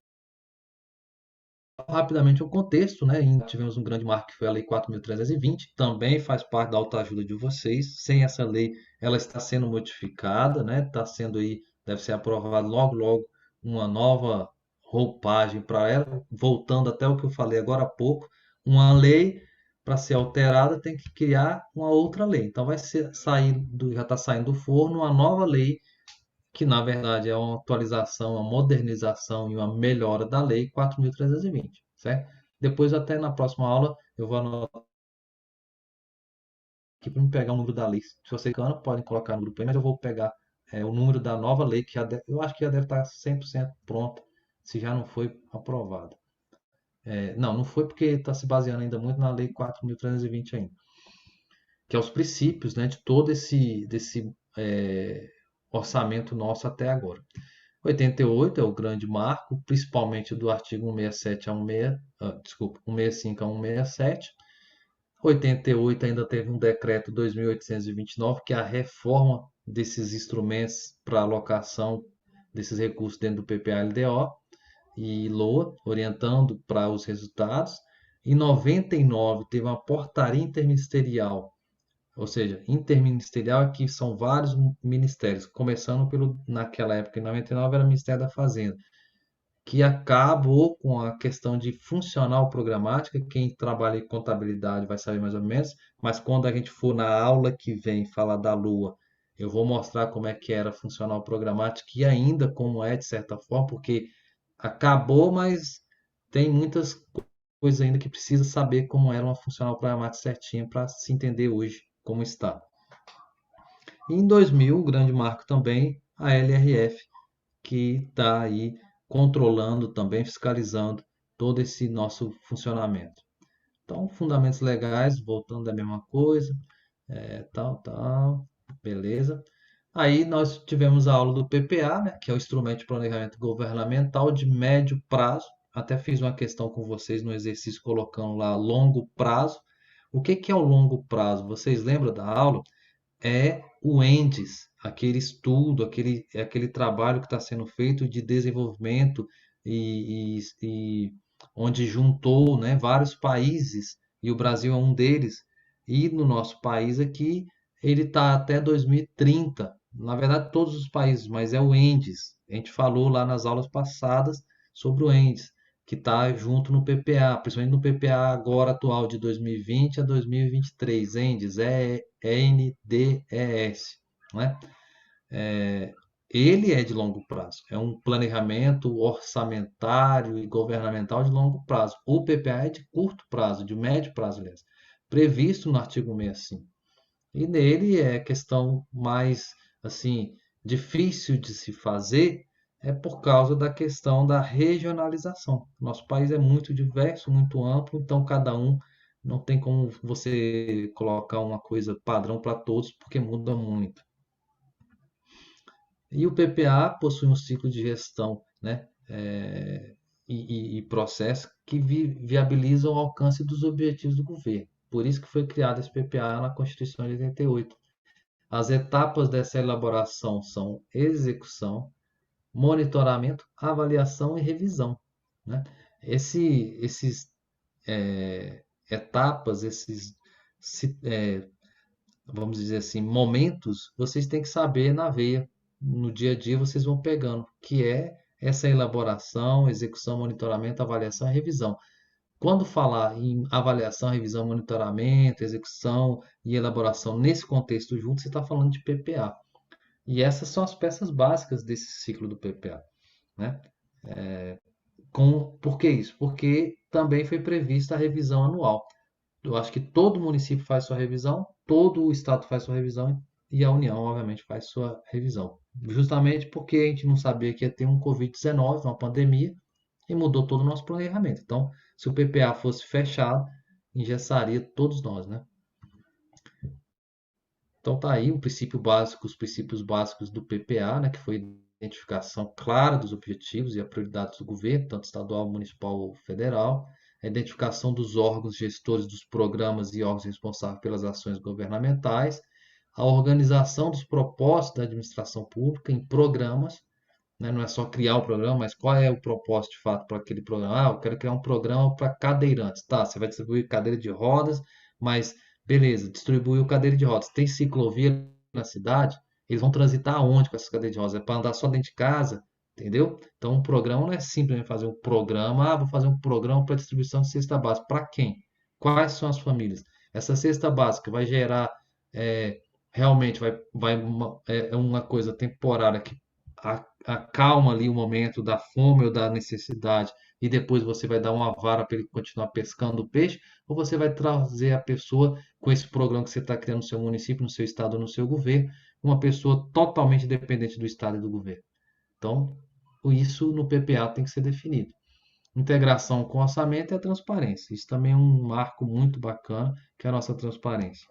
rapidamente o contexto, né? Tivemos um grande marco que foi a Lei 4.320, também faz parte da autoajuda de vocês. Sem essa lei, ela está sendo modificada, né? Está sendo aí, deve ser aprovado logo, logo uma nova roupagem para ela, voltando até o que eu falei agora há pouco, uma lei para ser alterada tem que criar uma outra lei. Então já está saindo do forno uma nova lei que na verdade é uma atualização, uma modernização e uma melhora da Lei 4.320, certo? Depois, até na próxima aula, eu vou anotar aqui para me pegar o número da lei. Se você quer, podem colocar no grupo aí, mas eu vou pegar o número da nova lei, que eu acho que já deve estar 100% pronta, se já não foi aprovada. Não foi porque está se baseando ainda muito na Lei 4.320 ainda, que é os princípios, né, de todo desse orçamento nosso até agora. 88 é o grande marco, principalmente do artigo 167 a 165 a 167. 88 ainda teve um decreto 2.829, que é a reforma desses instrumentos para alocação desses recursos dentro do PPA-LDO e LOA, orientando para os resultados. Em 99 teve uma portaria interministerial, ou seja, interministerial aqui são vários ministérios, começando naquela época, em 99 era o Ministério da Fazenda, que acabou com a questão de funcional programática. Quem trabalha em contabilidade vai saber mais ou menos, mas quando a gente for na aula que vem falar da Lua, eu vou mostrar como é que era funcional programática e ainda como é de certa forma, porque acabou, mas tem muitas coisas ainda que precisa saber como era uma funcional programática certinha para se entender hoje como está. E em 2000, o grande marco também, a LRF, que está aí controlando também, fiscalizando todo esse nosso funcionamento. Então, fundamentos legais, voltando da mesma coisa, tal, beleza. Aí nós tivemos a aula do PPA, né, que é o Instrumento de Planejamento Governamental de Médio Prazo. Até fiz uma questão com vocês no exercício colocando lá longo prazo. O que que é o longo prazo? Vocês lembram da aula? É o ENDES, aquele estudo, aquele trabalho que está sendo feito de desenvolvimento e onde juntou, né, vários países, e o Brasil é um deles, e no nosso país aqui ele está até 2030. Na verdade, todos os países, mas é o ENDES. A gente falou lá nas aulas passadas sobre o ENDES, que está junto no PPA, principalmente no PPA agora atual de 2020 a 2023, ENDES, ENDES, né? Ele é de longo prazo, é um planejamento orçamentário e governamental de longo prazo. O PPA é de curto prazo, de médio prazo, aliás, previsto no artigo 65. E nele é questão mais, assim, difícil de se fazer, é por causa da questão da regionalização. Nosso país é muito diverso, muito amplo, então cada um não tem como você colocar uma coisa padrão para todos, porque muda muito. E o PPA possui um ciclo de gestão, né, e processo que viabilizam o alcance dos objetivos do governo. Por isso que foi criado esse PPA na Constituição de 88. As etapas dessa elaboração são execução, monitoramento, avaliação e revisão, né? Esses etapas, vamos dizer assim, momentos, vocês têm que saber na veia. No dia a dia vocês vão pegando, que é essa elaboração, execução, monitoramento, avaliação e revisão. Quando falar em avaliação, revisão, monitoramento, execução e elaboração nesse contexto junto, você está falando de PPA. E essas são as peças básicas desse ciclo do PPA, né? Por que isso? Porque também foi prevista a revisão anual. Eu acho que todo município faz sua revisão, todo o estado faz sua revisão e a União, obviamente, faz sua revisão. Justamente porque a gente não sabia que ia ter um Covid-19, uma pandemia, e mudou todo o nosso planejamento. Então, se o PPA fosse fechado, engessaria todos nós, né? Então tá aí o princípio básico, os princípios básicos do PPA, né, que foi a identificação clara dos objetivos e as prioridades do governo, tanto estadual, municipal ou federal, a identificação dos órgãos gestores dos programas e órgãos responsáveis pelas ações governamentais, a organização dos propósitos da administração pública em programas, né? Não é só criar o programa, mas qual é o propósito de fato para aquele programa? Ah, eu quero criar um programa para cadeirantes. Tá, você vai distribuir cadeira de rodas, mas beleza, distribuiu cadeira de rodas. Tem ciclovia na cidade? Eles vão transitar aonde com essas cadeiras de rodas? É para andar só dentro de casa? Entendeu? Então, um programa não é simplesmente fazer um programa. Ah, vou fazer um programa para distribuição de cesta básica. Para quem? Quais são as famílias? Essa cesta básica vai gerar, é, realmente, é uma coisa temporária que acalma ali o momento da fome ou da necessidade e depois você vai dar uma vara para ele continuar pescando o peixe, ou você vai trazer a pessoa com esse programa que você está criando no seu município, no seu estado ou no seu governo, uma pessoa totalmente dependente do estado e do governo. Então, isso no PPA tem que ser definido. Integração com orçamento e a transparência. Isso também é um marco muito bacana, que é a nossa transparência.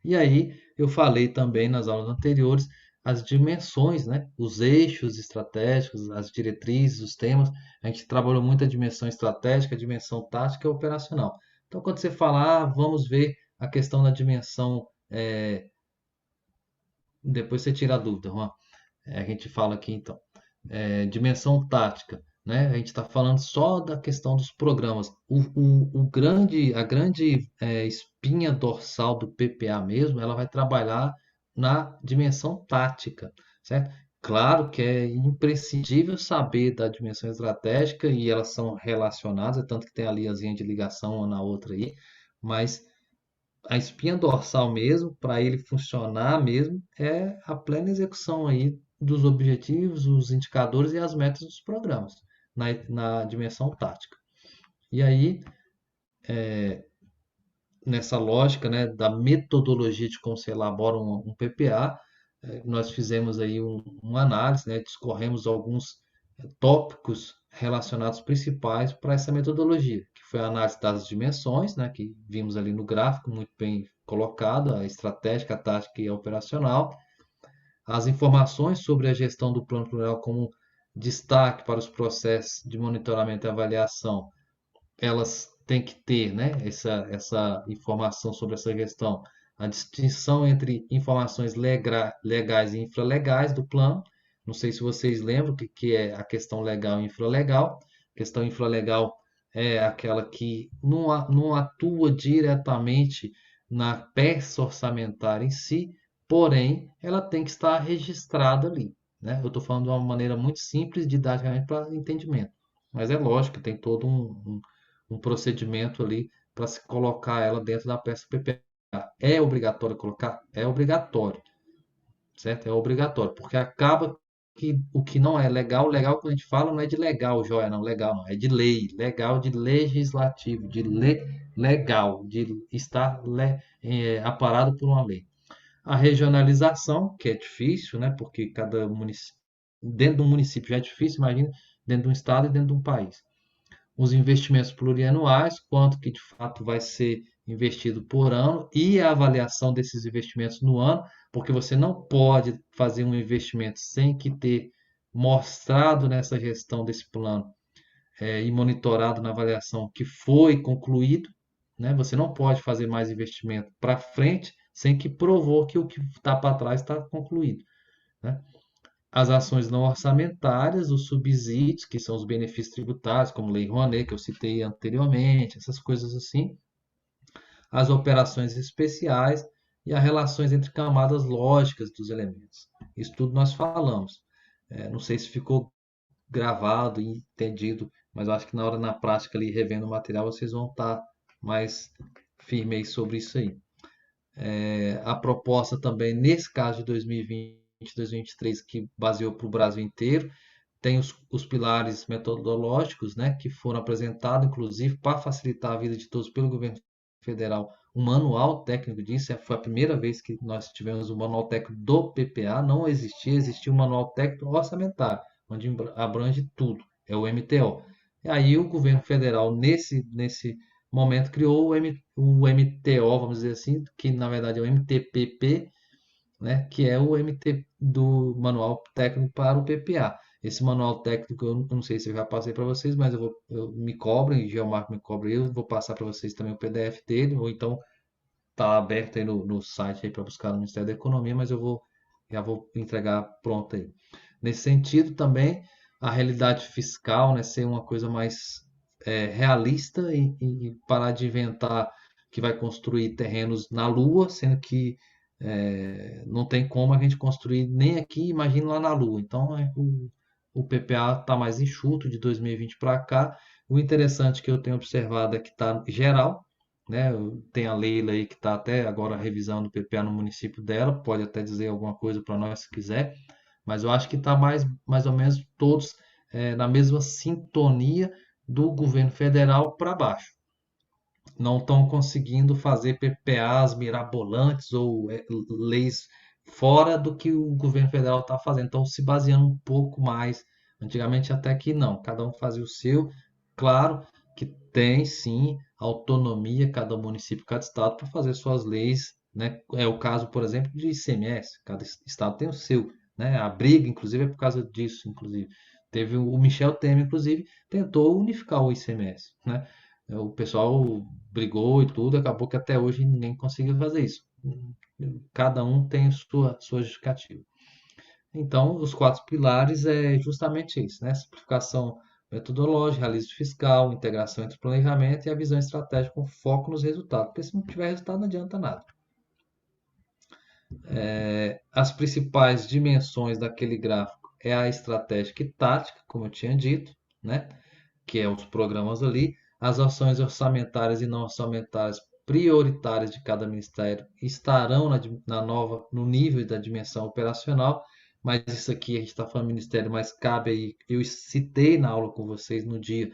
E aí, eu falei também nas aulas anteriores as dimensões, né? Os eixos estratégicos, as diretrizes, os temas. A gente trabalhou muito a dimensão estratégica, a dimensão tática e operacional. Então, quando você fala, vamos ver a questão da dimensão, depois você tira a dúvida, Juan. A gente fala aqui então. Dimensão tática, né? A gente está falando só da questão dos programas. A grande espinha dorsal do PPA mesmo, ela vai trabalhar na dimensão tática, certo? Claro que é imprescindível saber da dimensão estratégica e elas são relacionadas, é tanto que tem a linhazinha de ligação uma na outra aí, mas a espinha dorsal mesmo, para ele funcionar mesmo, é a plena execução aí dos objetivos, os indicadores e as metas dos programas na dimensão tática. E aí, nessa lógica, né, da metodologia de como se elabora um PPA, nós fizemos aí uma análise, né, discorremos alguns tópicos relacionados principais para essa metodologia, que foi a análise das dimensões, né, que vimos ali no gráfico, muito bem colocado, a estratégica, a tática e a operacional, as informações sobre a gestão do plano plurianual como destaque para os processos de monitoramento e avaliação, elas têm que ter, né, essa informação sobre essa questão, a distinção entre informações legais e infralegais do plano. Não sei se vocês lembram o que é a questão legal e infralegal. A questão infralegal é aquela que não atua diretamente na peça orçamentária em si, porém, ela tem que estar registrada ali. Né? Eu estou falando de uma maneira muito simples, didaticamente, para entendimento. Mas é lógico, tem todo um procedimento ali para se colocar ela dentro da peça PPA. É obrigatório colocar? É obrigatório, certo? É obrigatório, porque acaba que o que não é legal, legal quando a gente fala não é de legal, joia, não, legal não, é de lei, legal de legislativo, legal, de estar aparado por uma lei. A regionalização, que é difícil, né? Porque cada município, dentro de um município já é difícil, imagina dentro de um estado e dentro de um país. Os investimentos plurianuais, quanto que de fato vai ser investido por ano e a avaliação desses investimentos no ano, porque você não pode fazer um investimento sem que ter mostrado nessa gestão desse plano e monitorado na avaliação que foi concluído, né? Você não pode fazer mais investimento para frente sem que provou que o que está para trás está concluído, né? As ações não orçamentárias, os subsídios, que são os benefícios tributários, como Lei Rouanet, que eu citei anteriormente, essas coisas assim, as operações especiais e as relações entre camadas lógicas dos elementos. Isso tudo nós falamos. Não sei se ficou gravado e entendido, mas eu acho que na prática, ali, revendo o material, vocês vão estar mais firmes sobre isso aí. A proposta também, nesse caso de 2020, 2023, que baseou para o Brasil inteiro, tem os pilares metodológicos, né, que foram apresentados, inclusive, para facilitar a vida de todos pelo governo federal, um manual técnico disso. Foi a primeira vez que nós tivemos um manual técnico do PPA, não existia um manual técnico orçamentário, onde abrange tudo, é o MTO. E aí o governo federal, nesse momento, criou o MTO, vamos dizer assim, que na verdade é o MTPP, né, que é o MT do Manual Técnico para o PPA. Esse manual técnico, eu não sei se eu já passei para vocês, mas me cobrem, Geomarco me cobra, eu vou passar para vocês também o PDF dele, ou então tá aberto aí no site aí para buscar no Ministério da Economia, mas já vou entregar pronto aí. Nesse sentido também, a realidade fiscal, né, ser uma coisa mais realista e parar de inventar que vai construir terrenos na Lua, sendo que não tem como a gente construir nem aqui, imagina lá na Lua. Então, o PPA está mais enxuto de 2020 para cá. O interessante que eu tenho observado é que está geral, né? Tem a Leila aí que está até agora revisando o PPA no município dela, pode até dizer alguma coisa para nós se quiser, mas eu acho que está mais ou menos todos na mesma sintonia do governo federal para baixo. Não estão conseguindo fazer PPAs mirabolantes ou leis fora do que o governo federal está fazendo. Estão se baseando um pouco mais. Antigamente até que não, cada um fazia o seu. Claro que tem sim autonomia cada município, cada estado para fazer suas leis, né? É o caso, por exemplo, de ICMS. Cada estado tem o seu, né? A briga, inclusive, é por causa disso, inclusive. Teve o Michel Temer, inclusive, tentou unificar o ICMS, né? O pessoal brigou e tudo, acabou que até hoje ninguém conseguiu fazer isso. Cada um tem sua justificativa. Então, os quatro pilares é justamente isso, né? Simplificação metodológica, realismo fiscal, integração entre planejamento e a visão estratégica com foco nos resultados. Porque se não tiver resultado, não adianta nada. As principais dimensões daquele gráfico é a estratégica e tática, como eu tinha dito, né? Que é os programas ali, as ações orçamentárias e não orçamentárias prioritárias de cada ministério estarão no nível da dimensão operacional, mas isso aqui a gente está falando ministério, mas cabe aí, eu citei na aula com vocês no dia,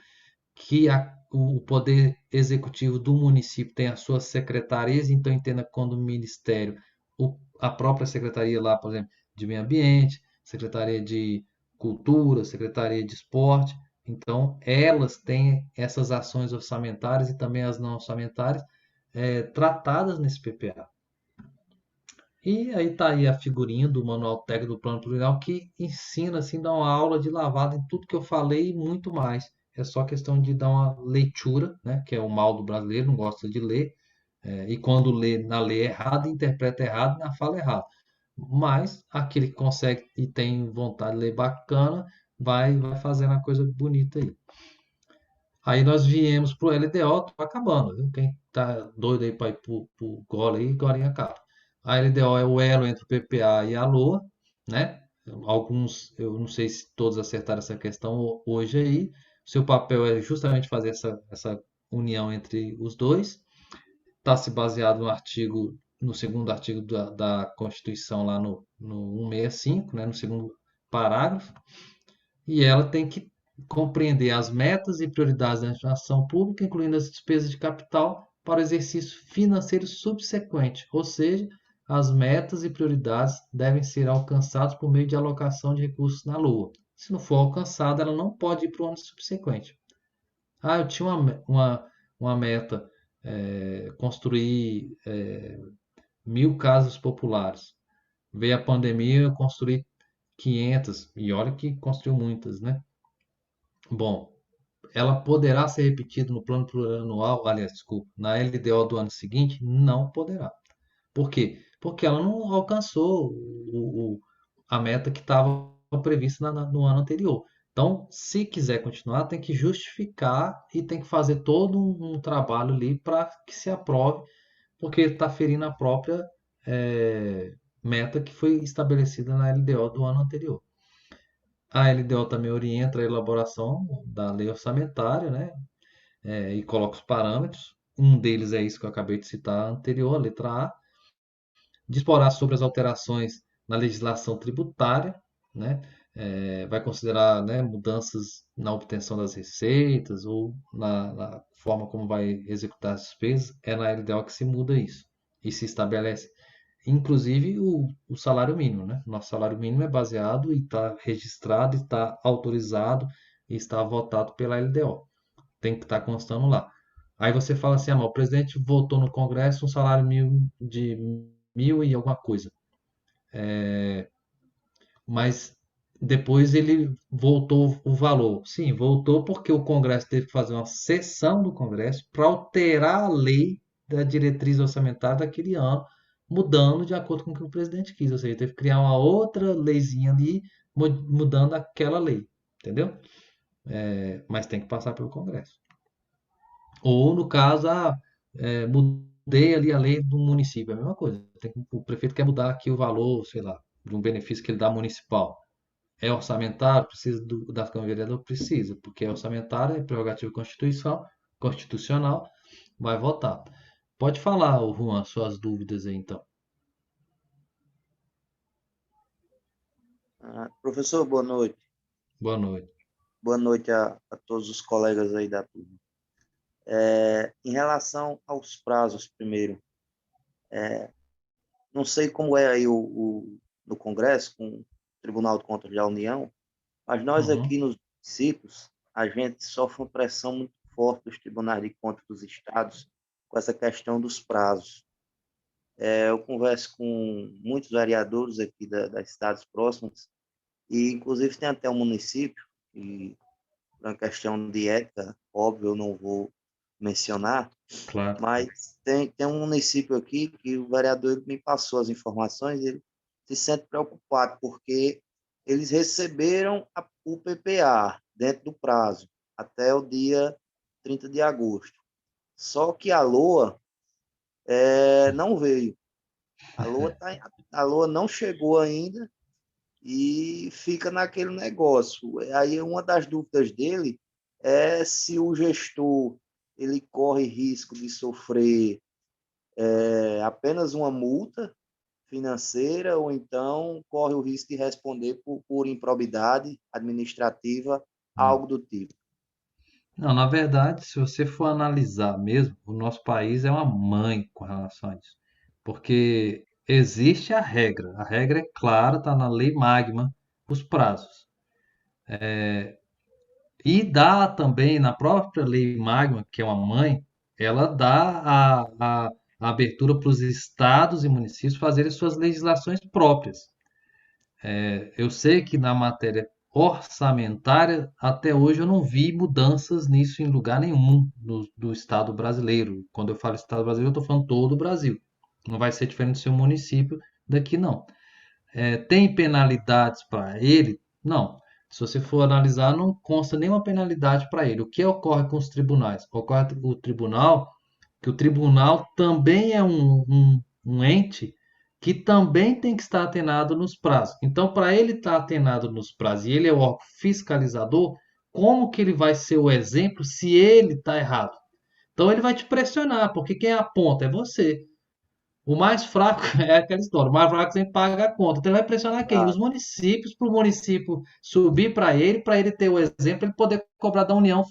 que o poder executivo do município tem as suas secretarias, então entenda quando o ministério, a própria secretaria lá, por exemplo, de meio ambiente, secretaria de cultura, secretaria de esporte, então elas têm essas ações orçamentárias e também as não orçamentárias tratadas nesse PPA. E aí está aí a figurinha do manual técnico do plano plurianual que ensina, assim, dá uma aula de lavada em tudo que eu falei e muito mais. É só questão de dar uma leitura, né, que é o mal do brasileiro, não gosta de ler, e quando lê, na lê errado, interpreta errado, na fala errado. Mas aquele que consegue e tem vontade de ler bacana, vai fazendo a coisa bonita aí. Aí nós viemos pro LDO, tô acabando, viu? Quem tá doido aí para ir pro gole aí, agora acaba. A LDO é o elo entre o PPA e a LOA, né? Alguns, eu não sei se todos acertaram essa questão hoje aí. Seu papel é justamente fazer essa união entre os dois. Está se baseado no segundo artigo da Constituição, lá no 165, né? No segundo parágrafo. E ela tem que compreender as metas e prioridades da administração pública, incluindo as despesas de capital para o exercício financeiro subsequente, ou seja, as metas e prioridades devem ser alcançadas por meio de alocação de recursos na LOA. Se não for alcançada, ela não pode ir para o ano subsequente. Eu tinha uma meta, construir 1.000 casas populares. Veio a pandemia, eu construí 500, e olha que construiu muitas, né? Bom, ela poderá ser repetida no plano plurianual, aliás, desculpa, na LDO do ano seguinte? Não poderá. Por quê? Porque ela não alcançou a meta que estava prevista no ano anterior. Então, se quiser continuar, tem que justificar e tem que fazer todo um trabalho ali para que se aprove, porque está ferindo a própria meta que foi estabelecida na LDO do ano anterior. A LDO também orienta a elaboração da lei orçamentária, né? E coloca os parâmetros. Um deles é isso que eu acabei de citar anterior, a letra A. Disporá sobre as alterações na legislação tributária, né? Vai considerar, né, mudanças na obtenção das receitas ou na forma como vai executar as despesas. É na LDO que se muda isso e se estabelece, inclusive, o salário mínimo, né? Nosso salário mínimo é baseado e está registrado, está autorizado e está votado pela LDO. Tem que estar constando lá. Aí você fala assim, mas o presidente votou no Congresso um salário mínimo de 1.000 e alguma coisa. Mas depois ele voltou o valor. Sim, voltou porque o Congresso teve que fazer uma sessão do Congresso para alterar a lei da diretriz orçamentária daquele ano, mudando de acordo com o que o presidente quis. Ou seja, teve que criar uma outra leizinha ali, mudando aquela lei. Entendeu? Mas tem que passar pelo Congresso. Ou, no caso, mudei ali a lei do município, é a mesma coisa. O prefeito quer mudar aqui o valor, sei lá, de um benefício que ele dá municipal. É orçamentário? Precisa da Câmara de Vereador? Precisa, porque é orçamentário, é prerrogativa constitucional, vai votar. Pode falar, Juan, suas dúvidas aí, então. Professor, boa noite. Boa noite. Boa noite a todos os colegas aí da turma. Em relação aos prazos, primeiro, não sei como é aí no Congresso, com o Tribunal de Contas da União, mas nós aqui nos municípios, a gente sofre uma pressão muito forte dos tribunais de contas dos estados com essa questão dos prazos. Eu converso com muitos vereadores aqui das cidades próximas, e inclusive tem até um município, e por uma questão de ética, óbvio, eu não vou mencionar, Claro. mas tem um município aqui que o vereador me passou as informações, ele se sente preocupado, porque eles receberam o PPA dentro do prazo, até o dia 30 de agosto. Só que a LOA não veio. A LOA está a LOA não chegou ainda e fica naquele negócio. Aí uma das dúvidas dele é se o gestor ele corre risco de sofrer apenas uma multa financeira ou então corre o risco de responder por improbidade administrativa, algo do tipo. Não, na verdade, se você for analisar mesmo, o nosso país é uma mãe com relação a isso. Porque existe a regra é clara, está na Lei Magma, os prazos. E dá também, na própria Lei Magma, que é uma mãe, ela dá a abertura para os estados e municípios fazerem suas legislações próprias. Eu sei que na matéria orçamentária, até hoje eu não vi mudanças nisso em lugar nenhum do Estado brasileiro. Quando eu falo Estado brasileiro, eu estou falando todo o Brasil. Não vai ser diferente do seu município daqui, não. Tem penalidades para ele? Não. Se você for analisar, não consta nenhuma penalidade para ele. O que ocorre com os tribunais? Ocorre com o tribunal, que o tribunal também é um ente que também tem que estar atenado nos prazos. Então, para ele estar atenado nos prazos e ele é o órgão fiscalizador, como que ele vai ser o exemplo se ele está errado? Então, ele vai te pressionar, porque quem aponta é você. O mais fraco é aquela história, o mais fraco sempre paga a conta. Então, ele vai pressionar quem? Os municípios, para o município subir para ele ter o exemplo, ele poder cobrar da União.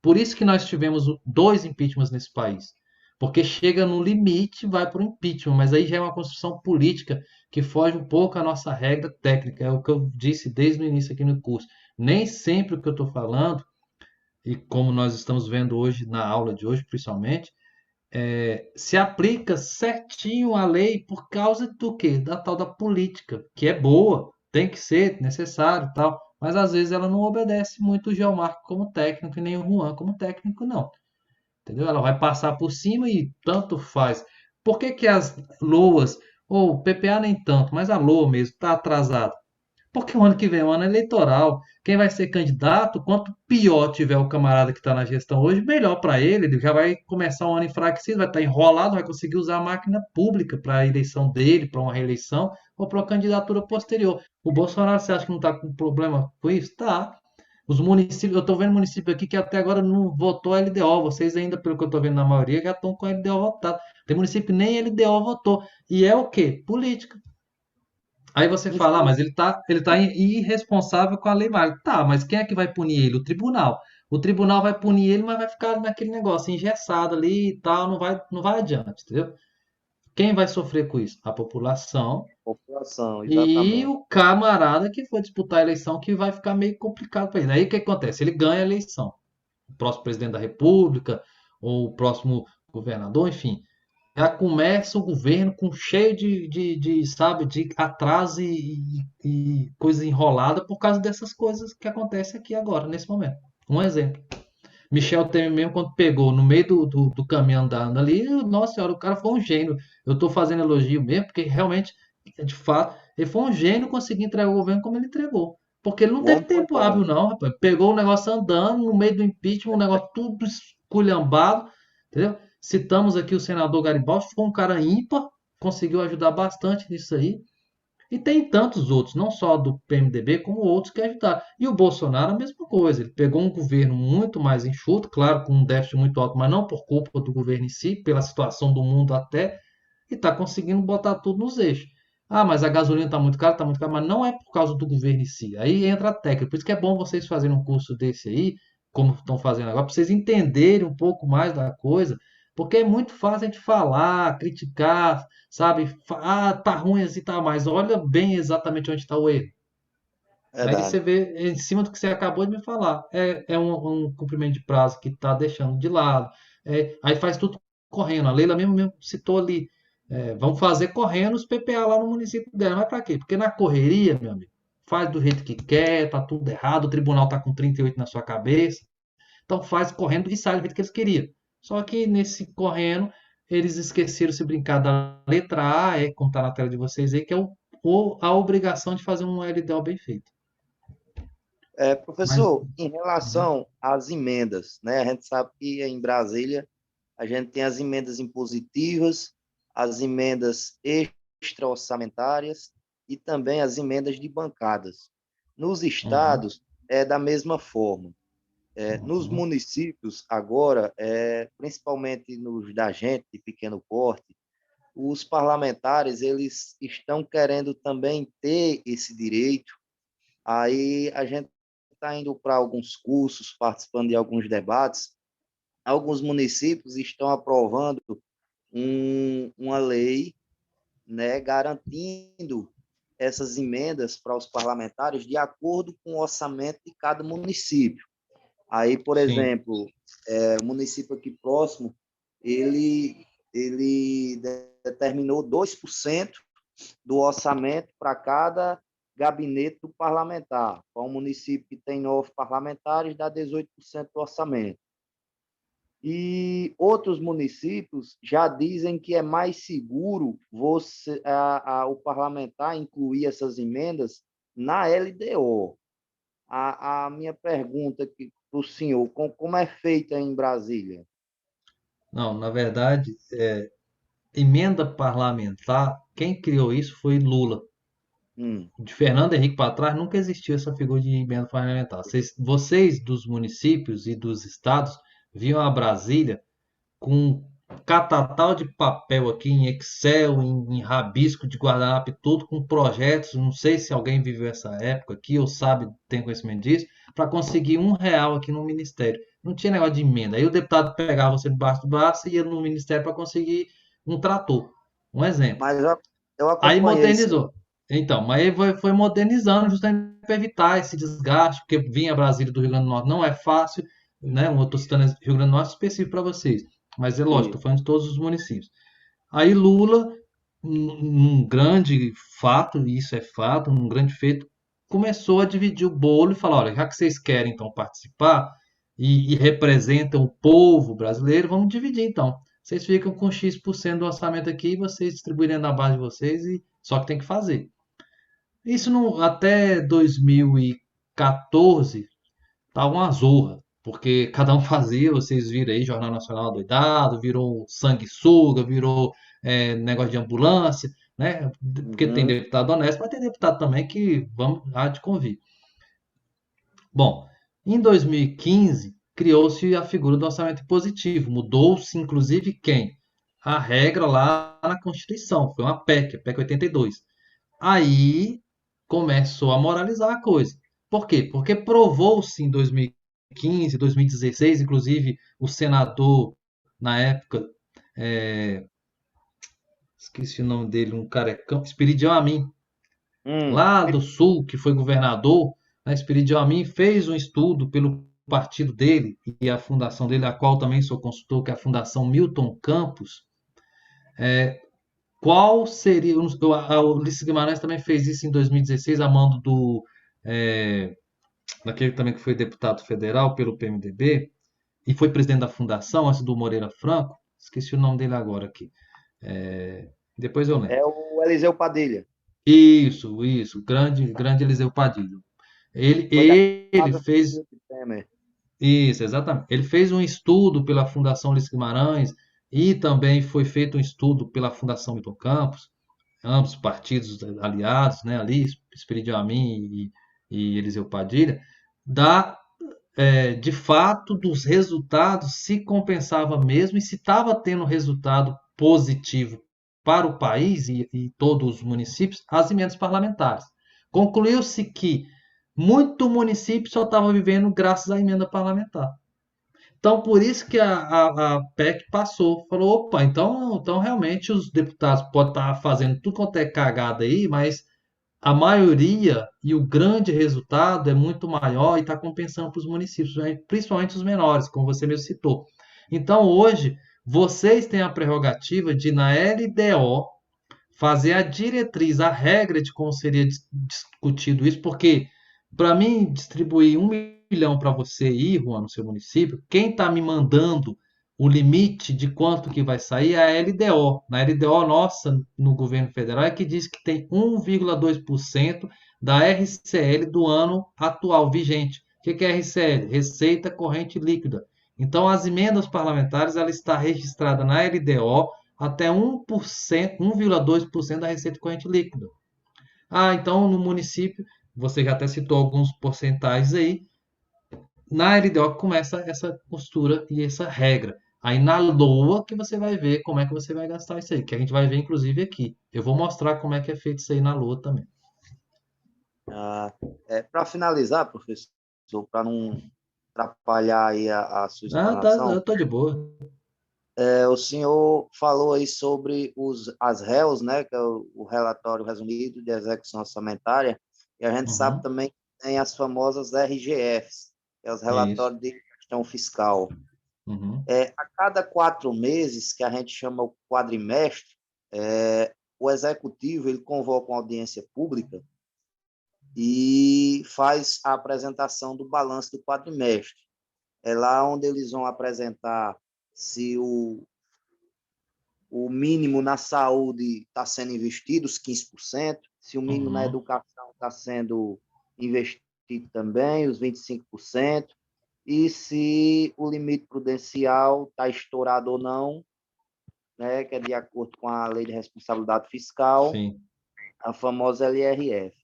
Por isso que nós tivemos 2 impeachments nesse país. Porque chega no limite, vai para o impeachment, mas aí já é uma construção política que foge um pouco à nossa regra técnica. É o que eu disse desde o início aqui no curso. Nem sempre o que eu estou falando, e como nós estamos vendo hoje na aula de hoje, principalmente, se aplica certinho a lei por causa do quê? Da tal da política, que é boa, tem que ser necessário e tal, mas às vezes ela não obedece muito o Geomarco como técnico e nem o Juan como técnico, não. Entendeu? Ela vai passar por cima e tanto faz. Por que que as LOAs, ou o PPA nem tanto, mas a LOA mesmo, está atrasada? Porque o ano que vem é um ano eleitoral. Quem vai ser candidato, quanto pior tiver o camarada que está na gestão hoje, melhor para ele. Ele já vai começar um ano enfraquecido, vai estar enrolado, vai conseguir usar a máquina pública para a eleição dele, para uma reeleição ou para uma candidatura posterior. O Bolsonaro, você acha que não está com problema com isso? Tá. Os municípios, eu estou vendo município aqui que até agora não votou a LDO. Vocês ainda, pelo que eu estou vendo na maioria, já estão com a LDO votada. Tem município que nem LDO votou. E é o quê? Política. Aí você fala, mas ele tá irresponsável com a lei Magno. Tá, mas quem é que vai punir ele? O tribunal. O tribunal vai punir ele, mas vai ficar naquele negócio engessado ali e tal, não vai adiante, entendeu? Quem vai sofrer com isso? A população População, e exatamente. o camarada que for disputar a eleição, que vai ficar meio complicado para ele. Aí o que acontece? Ele ganha a eleição. O próximo presidente da República, ou o próximo governador, enfim, já começa o governo com cheio sabe, de atraso e coisa enrolada por causa dessas coisas que acontecem aqui agora, nesse momento. Um exemplo. Michel Temer mesmo, quando pegou no meio do caminho andando ali, nossa senhora, o cara foi um gênio. Eu estou fazendo elogio mesmo, porque realmente, de fato, ele foi um gênio conseguir entregar o governo como ele entregou. Porque ele não O teve homem foi tempo bom. hábil, não, rapaz. Pegou o negócio andando, no meio do impeachment, o negócio tudo esculhambado, entendeu? Citamos aqui o senador Garibaldi, foi um cara ímpar, conseguiu ajudar bastante nisso aí. E tem tantos outros, não só do PMDB, como outros que ajudaram. E o Bolsonaro, a mesma coisa. Ele pegou um governo muito mais enxuto, claro, com um déficit muito alto, mas não por culpa do governo em si, pela situação do mundo até, e está conseguindo botar tudo nos eixos. Ah, mas a gasolina está muito cara, mas não é por causa do governo em si. Aí entra a técnica. Por isso que é bom vocês fazerem um curso desse aí, como estão fazendo agora, para vocês entenderem um pouco mais da coisa, porque é muito fácil a gente falar, criticar, sabe? Tá ruim assim, tá, mas olha bem exatamente onde está o erro. Aí você Verdade. vê em cima do que você acabou de me falar. É um cumprimento de prazo que está deixando de lado. Aí faz tudo correndo. A Leila mesmo citou ali. Vamos fazer correndo os PPA lá no município dela. Mas para quê? Porque na correria, meu amigo, faz do jeito que quer, tá tudo errado, o tribunal tá com 38 na sua cabeça. Então faz correndo e sai do jeito que eles queriam. Só que nesse correndo, eles esqueceram se brincar da letra A, como está na tela de vocês aí, que é a obrigação de fazer um LDO bem feito. Mas, Professor, em relação às emendas, né? A gente sabe que em Brasília a gente tem as emendas impositivas, as emendas extra-orçamentárias e também as emendas de bancadas. Nos Uhum. estados, é da mesma forma. Nos Uhum. municípios, agora, principalmente nos da gente, de pequeno porte, os parlamentares eles estão querendo também ter esse direito. Aí a gente está indo para alguns cursos, participando de alguns debates. Alguns municípios estão aprovando uma lei, né, garantindo essas emendas para os parlamentares de acordo com o orçamento de cada município. Aí, por Sim. exemplo, o município aqui próximo, ele determinou 2% do orçamento para cada gabinete do parlamentar. Para um município que tem 9 parlamentares, dá 18% do orçamento. E outros municípios já dizem que é mais seguro o parlamentar incluir essas emendas na LDO. A minha pergunta para o senhor, como é feita em Brasília? Não, na verdade, emenda parlamentar, quem criou isso foi Lula. Hum, De Fernando Henrique para trás, nunca existiu essa figura de emenda parlamentar. Vocês dos municípios e dos estados vinham a Brasília com um catatal de papel aqui em Excel, em rabisco de guardanapo, e tudo com projetos. Não sei se alguém viveu essa época aqui ou sabe, tem conhecimento disso, para conseguir R$ 1 aqui no ministério. Não tinha negócio de emenda. Aí o deputado pegava você debaixo do braço e ia no ministério para conseguir um trator. Um exemplo. mas eu Aí acompanhei, sim. modernizou. Então, mas aí foi modernizando justamente para evitar esse desgaste, porque vir a Brasília do Rio Grande do Norte não é fácil, né? Eu estou citando Rio Grande do Norte específico para vocês, mas é lógico, estou Sim. falando de todos os municípios. Aí Lula, num grande fato, e isso é fato, num grande feito, começou a dividir o bolo e falar: olha, já que vocês querem então participar e representam o povo brasileiro, vamos dividir então. Vocês ficam com X% do orçamento aqui, vocês distribuírem na base de vocês, e só que tem que fazer. Isso até 2014 tava uma zorra, porque cada um fazia, vocês viram aí, Jornal Nacional doidado, virou sanguessuga, virou negócio de ambulância, né? Porque tem Uhum. deputado honesto, mas tem deputado também que vamos há de convir. Bom, em 2015 criou-se a figura do orçamento positivo, mudou-se inclusive quem? A regra lá na Constituição, foi uma PEC, a PEC 82. Aí começou a moralizar a coisa. Por quê? Porque provou-se em 2015, 2016, inclusive o senador, na época, é, esqueci o nome dele, um carecão, Espiridião Amin, Hum. lá do Sul, que foi governador, né, Espiridião Amin fez um estudo pelo partido dele e a fundação dele, a qual também sou consultor, que é a Fundação Milton Campos. Qual seria. O Ulisses Guimarães também fez isso em 2016, a mando daquele também que foi deputado federal pelo PMDB e foi presidente da fundação, antes do Moreira Franco. Esqueci o nome dele agora aqui. Depois eu lembro. É o Eliseu Padilha. Isso, grande Eliseu Padilha. Foi da Ele casa do fez Milton Temer. isso, exatamente. Ele fez um estudo pela Fundação Ulisses Guimarães e também foi feito um estudo pela Fundação Milton Campos, ambos partidos aliados, né, ali, Espírito Amin e Eliseu Padilha, de fato dos resultados, se compensava mesmo e se estava tendo resultado positivo para o país e todos os municípios, as emendas parlamentares. Concluiu-se que muito município só estava vivendo graças à emenda parlamentar. Então, por isso que a PEC passou. Falou, opa, então realmente os deputados podem estar fazendo tudo quanto é cagada aí, mas a maioria e o grande resultado é muito maior e está compensando para os municípios, né? Principalmente os menores, como você mesmo citou. Então, hoje, vocês têm a prerrogativa de, na LDO, fazer a diretriz, a regra de como seria discutido isso, porque para mim distribuir 1 milhão para você ir, Juan, no seu município, quem está me mandando o limite de quanto que vai sair é a LDO. Na LDO nossa, no governo federal, é que diz que tem 1,2% da RCL do ano atual, vigente. O que é RCL? Receita Corrente Líquida. Então, as emendas parlamentares, ela está registrada na LDO até 1%, 1,2% da receita corrente líquida. Ah, então no município, você já até citou alguns porcentais aí, na LDO que começa essa postura e essa regra. Aí na LOA que você vai ver como é que você vai gastar isso aí, que a gente vai ver inclusive aqui. Eu vou mostrar como é que é feito isso aí na LOA também. Para finalizar, professor, para não atrapalhar aí a sua Ah, tá, eu explanação, tô de boa. o senhor falou aí sobre as REOs, né, que é o relatório resumido de execução orçamentária, e a gente sabe Uhum, também que tem as famosas RGFs, que é os isso. relatórios de gestão fiscal. Uhum, A cada 4 meses, que a gente chama o quadrimestre, o executivo ele convoca uma audiência pública e faz a apresentação do balanço do quadrimestre. É lá onde eles vão apresentar se o mínimo na saúde está sendo investido, os 15%, se o mínimo na uhum, educação está sendo investido também, os 25%, e se o limite prudencial está estourado ou não, né, que é de acordo com a Lei de Responsabilidade Fiscal, sim. a famosa LRF.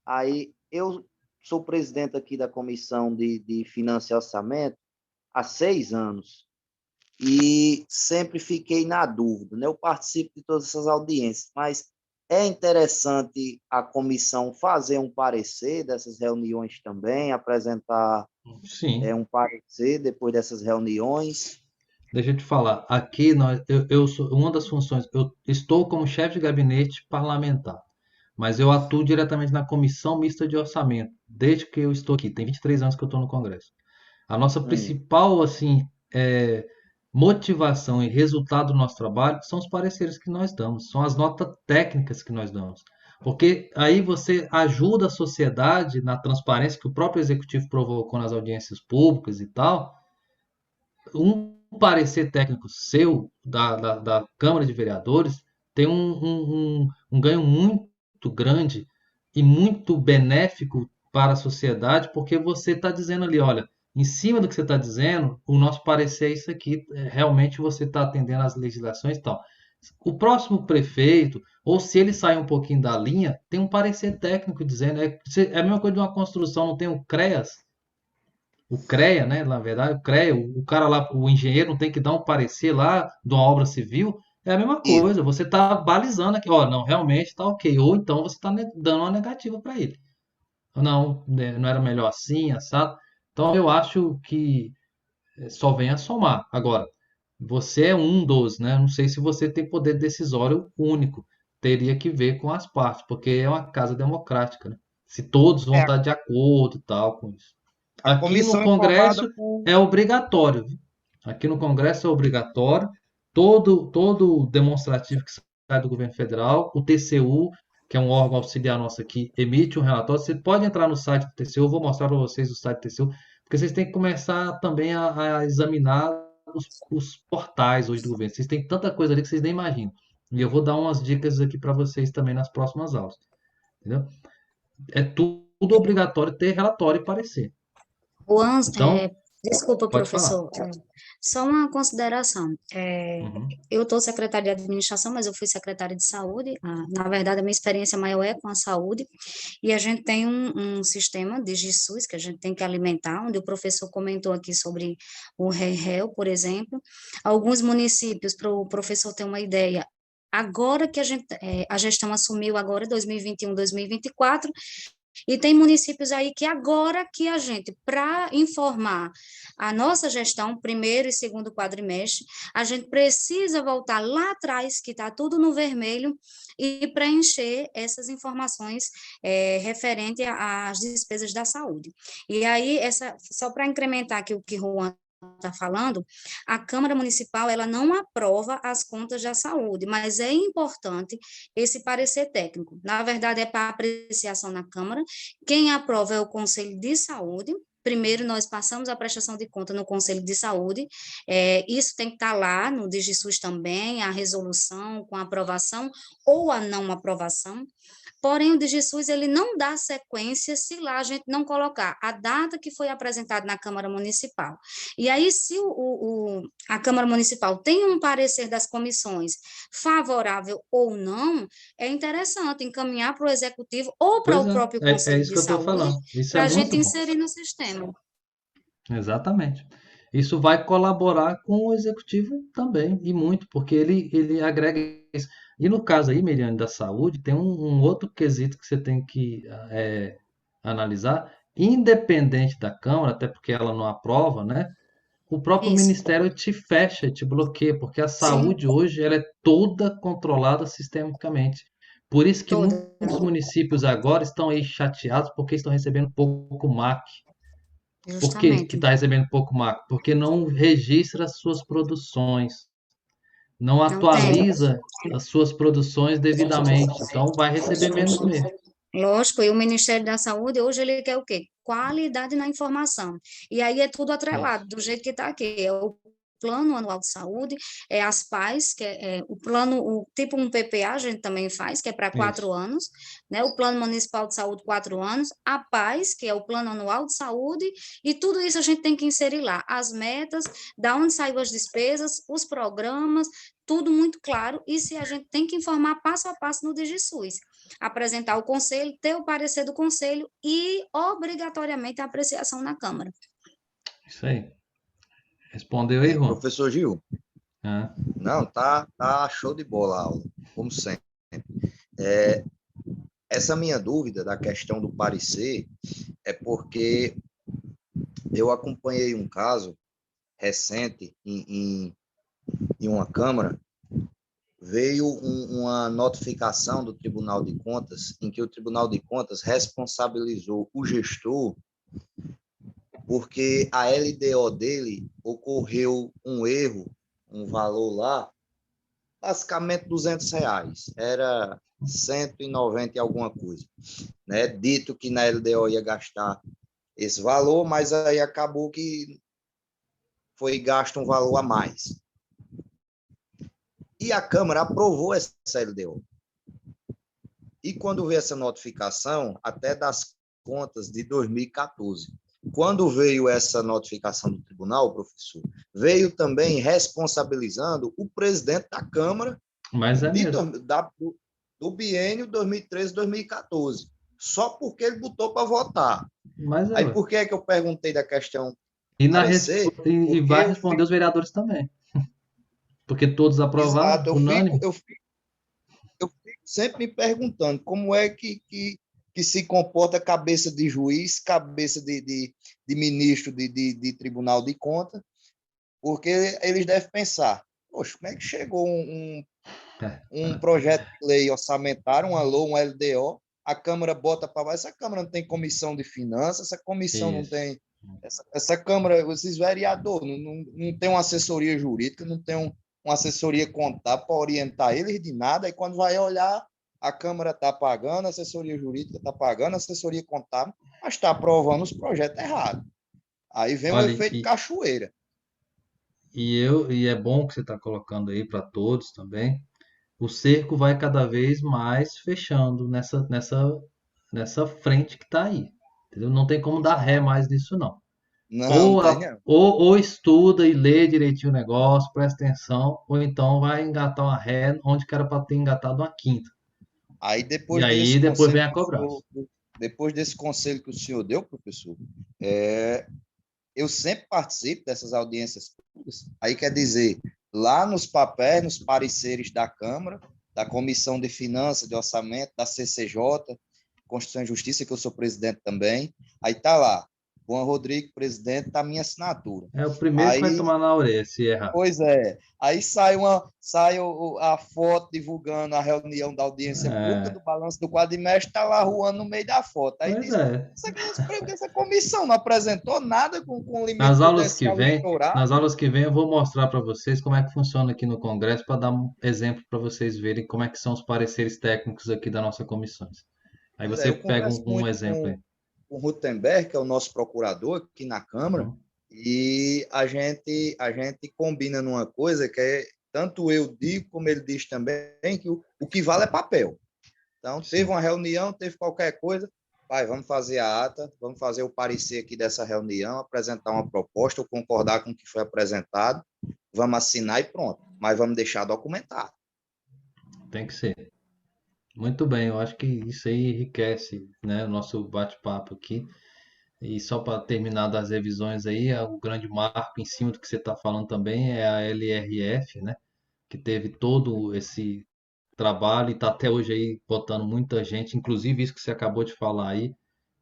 Aí, eu sou presidente aqui da Comissão de Finanças e Orçamento há 6 anos e sempre fiquei na dúvida, né? Eu participo de todas essas audiências, mas é interessante a comissão fazer um parecer dessas reuniões também, apresentar Sim. um parecer depois dessas reuniões. Deixa eu te falar, aqui eu sou uma das funções, eu estou como chefe de gabinete parlamentar, mas eu atuo diretamente na Comissão Mista de Orçamento, desde que eu estou aqui, tem 23 anos que eu estou no Congresso. A nossa Hum, principal assim motivação e resultado do nosso trabalho são os pareceres que nós damos, são as notas técnicas que nós damos. Porque aí você ajuda a sociedade na transparência que o próprio executivo provocou nas audiências públicas e tal. Um parecer técnico seu, da Câmara de Vereadores, tem um ganho muito grande e muito benéfico para a sociedade, porque você está dizendo ali, olha, em cima do que você está dizendo, o nosso parecer é isso aqui, realmente você está atendendo às legislações e tal. O próximo prefeito, ou se ele sai um pouquinho da linha, tem um parecer técnico dizendo, é a mesma coisa de uma construção, não tem o CREAS, o CREA, né? Na verdade, o CREA, o cara lá, o engenheiro não tem que dar um parecer lá de uma obra civil. É a mesma isso. coisa, você está balizando aqui, ó, não, realmente está ok. Ou então você está dando uma negativa para ele. Não, né, não era melhor assim, assado. Então eu acho que só vem a somar. Agora, você é um dos, né? Não sei se você tem poder decisório único. Teria que ver com as partes, porque é uma casa democrática, né? Se todos vão É, estar de acordo e tal com isso. a Aqui no comissão é formada Congresso por. é obrigatório. Aqui no Congresso é obrigatório. Todo demonstrativo que sai do governo federal, o TCU, que é um órgão auxiliar nosso aqui, emite um relatório. Você pode entrar no site do TCU, eu vou mostrar para vocês o site do TCU, porque vocês têm que começar também a examinar os portais hoje do governo. Vocês têm tanta coisa ali que vocês nem imaginam. E eu vou dar umas dicas aqui para vocês também nas próximas aulas. Entendeu? É tudo obrigatório ter relatório e parecer. Juan, Então, desculpa, pode falar. professor, só uma consideração. Uhum. Eu estou secretária de administração, mas eu fui secretária de saúde. Na verdade, a minha experiência maior é com a saúde, e a gente tem um sistema de GSUS que a gente tem que alimentar, onde o professor comentou aqui sobre o REL, por exemplo. Alguns municípios, para o professor ter uma ideia, agora que a gestão assumiu agora, 2021, 2024, e tem municípios aí que agora que a gente, para informar a nossa gestão, primeiro e segundo quadrimestre, a gente precisa voltar lá atrás, que está tudo no vermelho, e preencher essas informações referente às despesas da saúde. E aí, só para incrementar aqui o que o Juan está falando, a Câmara Municipal ela não aprova as contas da saúde, mas é importante esse parecer técnico. Na verdade, é para apreciação na Câmara. Quem aprova é o Conselho de Saúde. Primeiro, nós passamos a prestação de conta no Conselho de Saúde, isso tem que estar lá no DigiSUS também, a resolução com a aprovação ou a não aprovação. porém o DigiSUS ele não dá sequência se lá a gente não colocar a data que foi apresentada na Câmara Municipal. E aí, se a Câmara Municipal tem um parecer das comissões favorável ou não, é interessante encaminhar para o Executivo ou para Pois o próprio é Conselho isso de que eu estou Saúde, falando. Isso é para a gente muito bom. inserir no sistema. Exatamente. Isso vai colaborar com o executivo também, e muito, porque ele agrega isso. E no caso aí, Miriane, da saúde, tem um outro quesito que você tem que analisar, independente da Câmara, até porque ela não aprova, né? O próprio Isso, Ministério te fecha, te bloqueia, porque a sim, saúde hoje ela é toda controlada sistemicamente. Por isso que toda, muitos municípios agora estão aí chateados porque estão recebendo pouco MAC. Por que justamente. está recebendo pouco MAC? Porque não registra as suas produções, não Não tem. atualiza as suas produções devidamente. Então vai receber menos mesmo. Lógico, e o Ministério da Saúde, hoje, ele quer o quê? Qualidade na informação. E aí é tudo atrelado, Isso. do jeito que está aqui. É o Plano Anual de Saúde, é as PAS, que é o plano, tipo um PPA, a gente também faz, que é para 4 Isso. anos, né? O Plano Municipal de Saúde, 4 anos, a PAS, que é o Plano Anual de Saúde, e tudo isso a gente tem que inserir lá. As metas, da onde saíram as despesas, os programas, tudo muito claro, e se a gente tem que informar passo a passo no DigiSUS, apresentar o conselho, ter o parecer do conselho e, obrigatoriamente, a apreciação na Câmara. Isso aí. Respondeu aí, Juan? Professor Gil, Ah, não, tá show de bola a aula, como sempre. Essa minha dúvida da questão do parecer é porque eu acompanhei um caso recente em uma Câmara, veio uma notificação do Tribunal de Contas, em que o Tribunal de Contas responsabilizou o gestor porque a LDO dele ocorreu um erro, um valor lá, basicamente R$ 200, era 190 e alguma coisa, né? Dito que na LDO ia gastar esse valor, mas aí acabou que foi gasto um valor a mais. E a Câmara aprovou essa LDO. E quando veio essa notificação, até das contas de 2014, quando veio essa notificação do tribunal, professor, veio também responsabilizando o presidente da Câmara mas é mesmo. do biênio 2013-2014, só porque ele botou para votar. Mas é, Aí ué. por que é que eu perguntei da questão E, parecer? e Porque vai eu responder fico, os vereadores também. Porque todos aprovaram, exato, unânime. eu fico sempre me perguntando como é que se comporta cabeça de juiz, cabeça de ministro de Tribunal de Contas, porque eles devem pensar, poxa, como é que chegou um projeto de lei orçamentário, uma LOA, um LDO, a Câmara bota para baixo, essa Câmara não tem comissão de finanças, essa comissão não Isso. tem, essa Câmara, esses vereadores, não tem uma assessoria jurídica, não tem uma assessoria contábil para orientar eles de nada, e quando vai olhar, a Câmara está pagando, a assessoria jurídica está pagando, a assessoria contábil, mas está aprovando os projetos errados. Aí vem o Olha, efeito cachoeira. e é bom que você está colocando aí para todos também. O cerco vai cada vez mais fechando nessa frente que está aí. Entendeu? Não tem como dar ré mais nisso, não. Não, não tem, não. Ou estuda e lê direitinho o negócio, presta atenção, ou então vai engatar uma ré onde que era para ter engatado uma quinta. Aí E aí depois vem a cobrança. depois desse conselho que o senhor deu, professor, eu sempre participo dessas audiências públicas. Aí quer dizer, lá nos papéis, nos pareceres da Câmara, da Comissão de Finanças, de Orçamento, da CCJ, Constituição e Justiça, que eu sou presidente também, aí está lá, Juan Rodrigo, presidente, está a minha assinatura. É o primeiro que vai Aí, tomar na orelha se errar. pois é, aí sai a foto divulgando a reunião da audiência pública, do balanço do quadrimestre, está lá Juan no meio da foto. Aí Pois diz, é. essa comissão não apresentou nada com limite Nas aulas que prudencial vem, estourado. nas aulas que vem eu vou mostrar para vocês como é que funciona aqui no Congresso para dar um exemplo para vocês verem como é que são os pareceres técnicos aqui das nossas comissões. Aí Pois é, você eu pega converso um muito exemplo aí. com o Rutenberg, que é o nosso procurador aqui na Câmara, Uhum. e a gente combina numa coisa que é, tanto eu digo, como ele diz também, que o que vale é papel. Então, teve uma reunião, teve qualquer coisa, pai, vamos fazer a ata, vamos fazer o parecer aqui dessa reunião, apresentar uma proposta, ou concordar com o que foi apresentado, vamos assinar e pronto. Mas vamos deixar documentado. Tem que ser. Muito bem, eu acho que isso aí enriquece, né, o nosso bate-papo aqui. E só para terminar das revisões aí, o grande marco em cima do que você está falando também é a LRF, né, que teve todo esse trabalho e está até hoje aí botando muita gente, inclusive isso que você acabou de falar aí,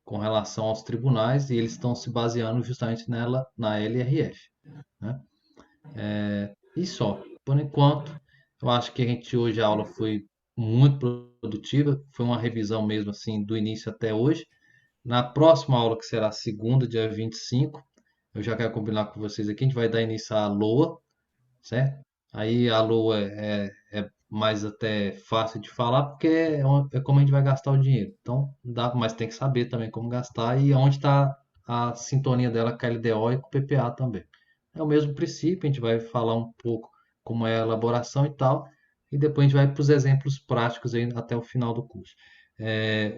com relação aos tribunais, e eles estão se baseando justamente nela, na LRF, né? E só, por enquanto, eu acho que hoje a aula foi muito produtiva, foi uma revisão mesmo assim do início até hoje. Na próxima aula, que será segunda, dia 25, eu já quero combinar com vocês aqui, a gente vai dar início à LOA, certo? Aí a LOA é mais até fácil de falar, porque é como a gente vai gastar o dinheiro. Então, mas tem que saber também como gastar e onde está a sintonia dela com a LDO e com o PPA também. É o mesmo princípio, a gente vai falar um pouco como é a elaboração e tal, e depois a gente vai para os exemplos práticos aí até o final do curso.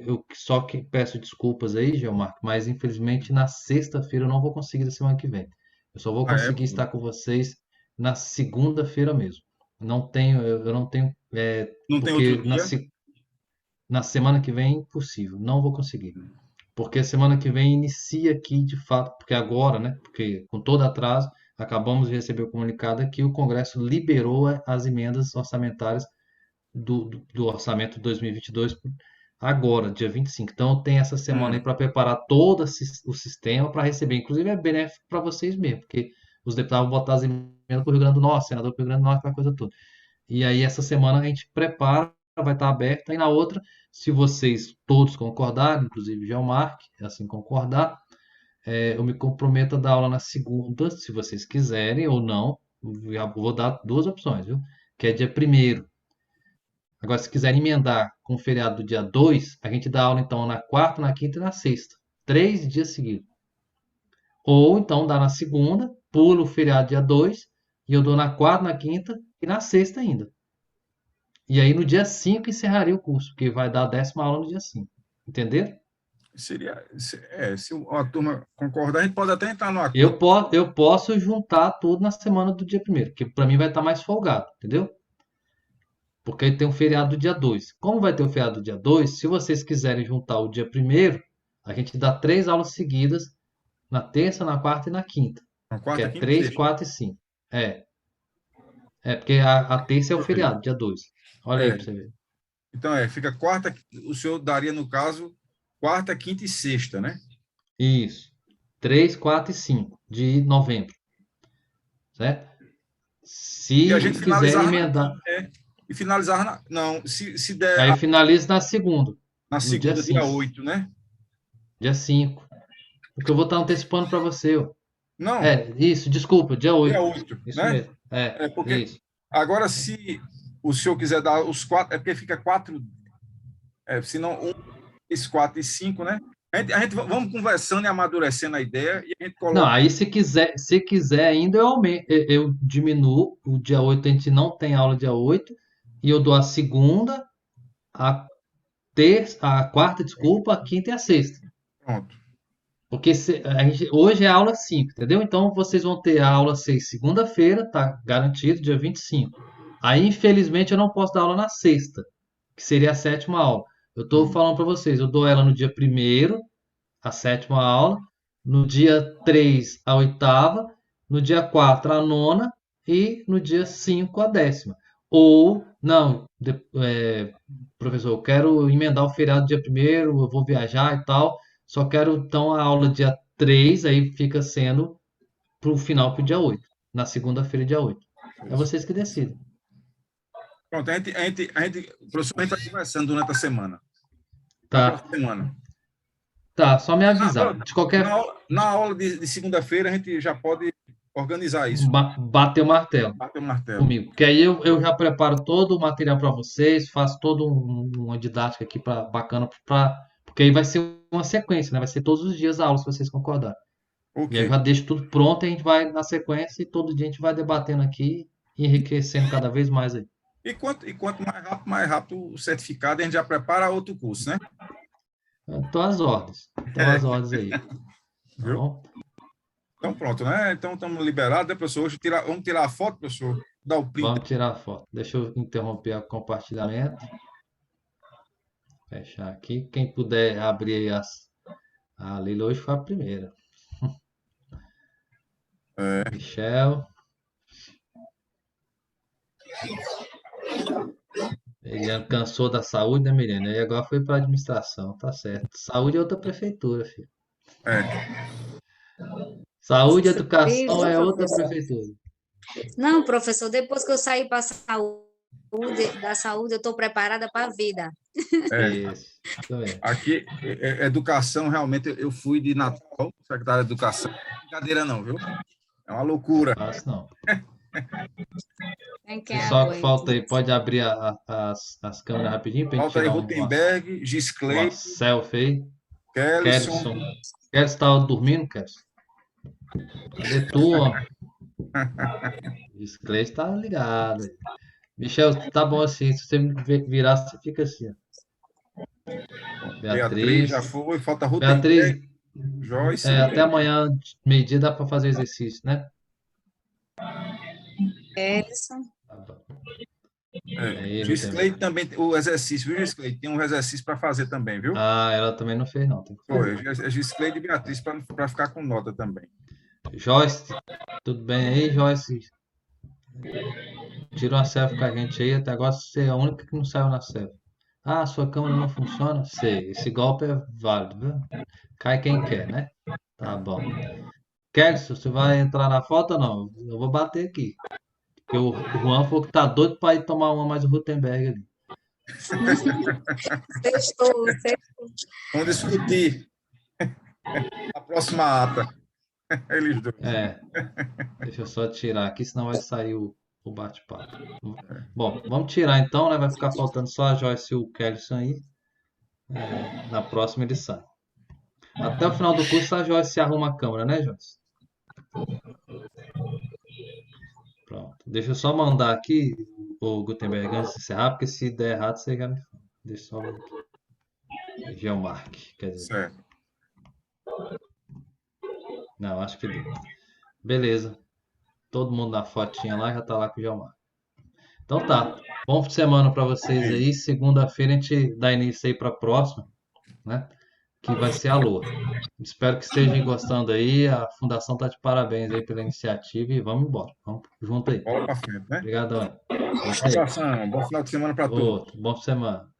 Eu só que peço desculpas aí, Geomarco, mas infelizmente na sexta-feira eu não vou conseguir da semana que vem. Eu só vou conseguir estar com vocês na segunda-feira mesmo. Eu não tenho, Não tem porque outro dia? na semana que vem é impossível, não vou conseguir. Porque semana que vem inicia aqui de fato, porque agora, né? Porque com todo atraso, acabamos de receber o comunicado que o Congresso liberou as emendas orçamentárias do orçamento de 2022 agora, dia 25. Então, tem essa semana aí para preparar todo o sistema para receber. Inclusive, é benéfico para vocês mesmo, porque os deputados vão botar as emendas para o Rio Grande do Norte, senador para o Rio Grande do Norte, aquela coisa toda. E aí, essa semana a gente prepara, vai estar aberta, e na outra, se vocês todos concordarem, inclusive o Geomark, assim concordar, eu me comprometo a dar aula na segunda, se vocês quiserem ou não. Já vou dar duas opções, viu? Que é dia 1º. Agora, se quiserem emendar com o feriado do dia 2, a gente dá aula então na quarta, na quinta e na sexta. 3 dias seguidos. Ou então dá na segunda, pula o feriado dia 2, e eu dou na quarta, na quinta e na sexta ainda. E aí no dia 5 encerraria o curso, porque vai dar a 10ª aula no dia 5. Entenderam? Se a turma concordar, a gente pode até entrar no acordo. Eu posso juntar tudo na semana do dia 1º, que para mim vai estar mais folgado, entendeu? Porque aí tem um feriado do dia 2. Como vai ter o feriado do dia 2, se vocês quiserem juntar o dia 1º, a gente dá 3 aulas seguidas, na terça, na quarta e na quinta. Na Que quarta, é quinta e 3, sexta. 4 e 5. Porque a terça é o feriado, dia 2. Olha aí para você ver. Então, fica quarta, o senhor daria, no caso, quarta, quinta e sexta, né? Isso. 3, 4 e 5 de novembro. Certo? Se E a gente quiser finalizar emendar. E finalizar não, se der Aí finaliza na segunda. na No dia segunda, dia 5. 8, né? Dia 5. Porque eu vou estar antecipando para você. Não, Isso, desculpa, dia 8. dia 8, Isso né? mesmo. Porque Isso. agora, se o senhor quiser dar os 4, é porque fica 4, se não 1, 3, 4 e 5, né? A gente vamos conversando e amadurecendo a ideia e a gente coloca. Não, aí se quiser ainda, eu diminuo. O dia 8 a gente não tem aula dia 8. E eu dou a segunda, a quarta, desculpa, a quinta e a sexta. Pronto. Porque hoje é a aula 5, entendeu? Então vocês vão ter a aula 6 segunda-feira, tá garantido, dia 25. Aí, infelizmente, eu não posso dar aula na sexta, que seria a 7ª aula. Eu estou falando para vocês, eu dou ela no dia 1º, a 7ª aula, no dia 3, a 8ª, no dia 4, a 9ª e no dia 5, a 10ª. Ou, não, professor, eu quero emendar o feriado dia 1º, eu vou viajar e tal, só quero então a aula dia 3, aí fica sendo para o final, para o dia 8, na segunda-feira, dia 8. É vocês que decidem. Pronto, professor, a gente vai conversando durante a semana. Tá. Semana. Tá, só me avisar. De qualquer Na aula de segunda-feira, a gente já pode organizar isso. bater o martelo Bater o martelo. comigo. Porque aí eu já preparo todo o material para vocês, faço toda uma didática aqui bacana, porque aí vai ser uma sequência, né? Vai ser todos os dias a aula, se vocês concordarem. Ok. E aí eu já deixo tudo pronto e a gente vai na sequência e todo dia a gente vai debatendo aqui e enriquecendo cada vez mais aí. E quanto mais rápido o certificado, a gente já prepara outro curso, né? Estou às ordens. Estou às ordens aí. Tá Viu? bom? Então, pronto, né? Então, estamos liberados, né, professor? Hoje vamos tirar a foto, professor? Dar o print. Vamos tirar a foto. Deixa eu interromper o compartilhamento. Fechar aqui. Quem puder abrir aí a Lila hoje foi a primeira. Michel. Eliane cansou da saúde, né, Miriam? E agora foi para a administração, tá certo. Saúde é outra prefeitura, filho. Saúde e educação é outra prefeitura. Não, professor, depois que eu sair para da saúde, eu estou preparada para a vida. Isso. Também. Aqui, educação, realmente, eu fui de Natal, secretário de Educação. Brincadeira não, viu? É uma loucura. Não faço, não. Quem Pessoal que falta aí, pode abrir as câmeras rapidinho para a gente Falta aí tirar Rutenberg, Gisclei, uma selfie aí. Kelson. Kelson estava dormindo, Kelson? Cadê tu, homem? Gisclei está ligado. Michel, tá bom assim. Se você me virar, você fica assim. Ó. Beatriz já foi. Falta Beatriz, Rutenberg, Joyce. até amanhã, meio-dia, dá para fazer exercício, né? Kelson. Tá bom. Gisclei também, o exercício, viu, Gisclei? Tem um exercício para fazer também, viu? Ah, ela também não fez, não. Tem que fazer. Foi, Gisclei e Beatriz para ficar com nota também. Joyce, tudo bem aí, Joyce? Tira uma selfie com a gente aí. Até agora você é a única que não saiu na selfie. Ah, sua câmera não funciona? Sei, esse golpe é válido, viu? Cai quem quer, né? Tá bom. Kelson, você vai entrar na foto ou não? Eu vou bater aqui. Porque o Juan falou que tá doido para ir tomar uma mais o Rutenberg ali. Sextou. Vamos discutir a próxima ata. Eles dois. Deixa eu só tirar aqui, senão vai sair o bate-papo. Bom, vamos tirar então, né? Vai ficar faltando só a Joyce e o Kelson aí. Na próxima ele sai. Até o final do curso a Joyce arruma a câmera, né, Joyce? Pronto. Deixa eu só mandar aqui o Gutenberg antes de encerrar, porque se der errado você já me fala. Deixa eu só ver aqui. Geomark, quer dizer. Certo. Não, acho que deu. Beleza. Todo mundo na fotinha lá já tá lá com o Geomark. Então tá. Bom fim de semana para vocês aí. Segunda-feira a gente dá início aí para a próxima, né? Que vai ser a Lua. Espero que estejam gostando aí. A Fundação tá de parabéns aí pela iniciativa e vamos embora. Vamos junto aí. Bola para frente, né? Obrigadão. Abração. Bom final de semana para todos. Bom fim de semana.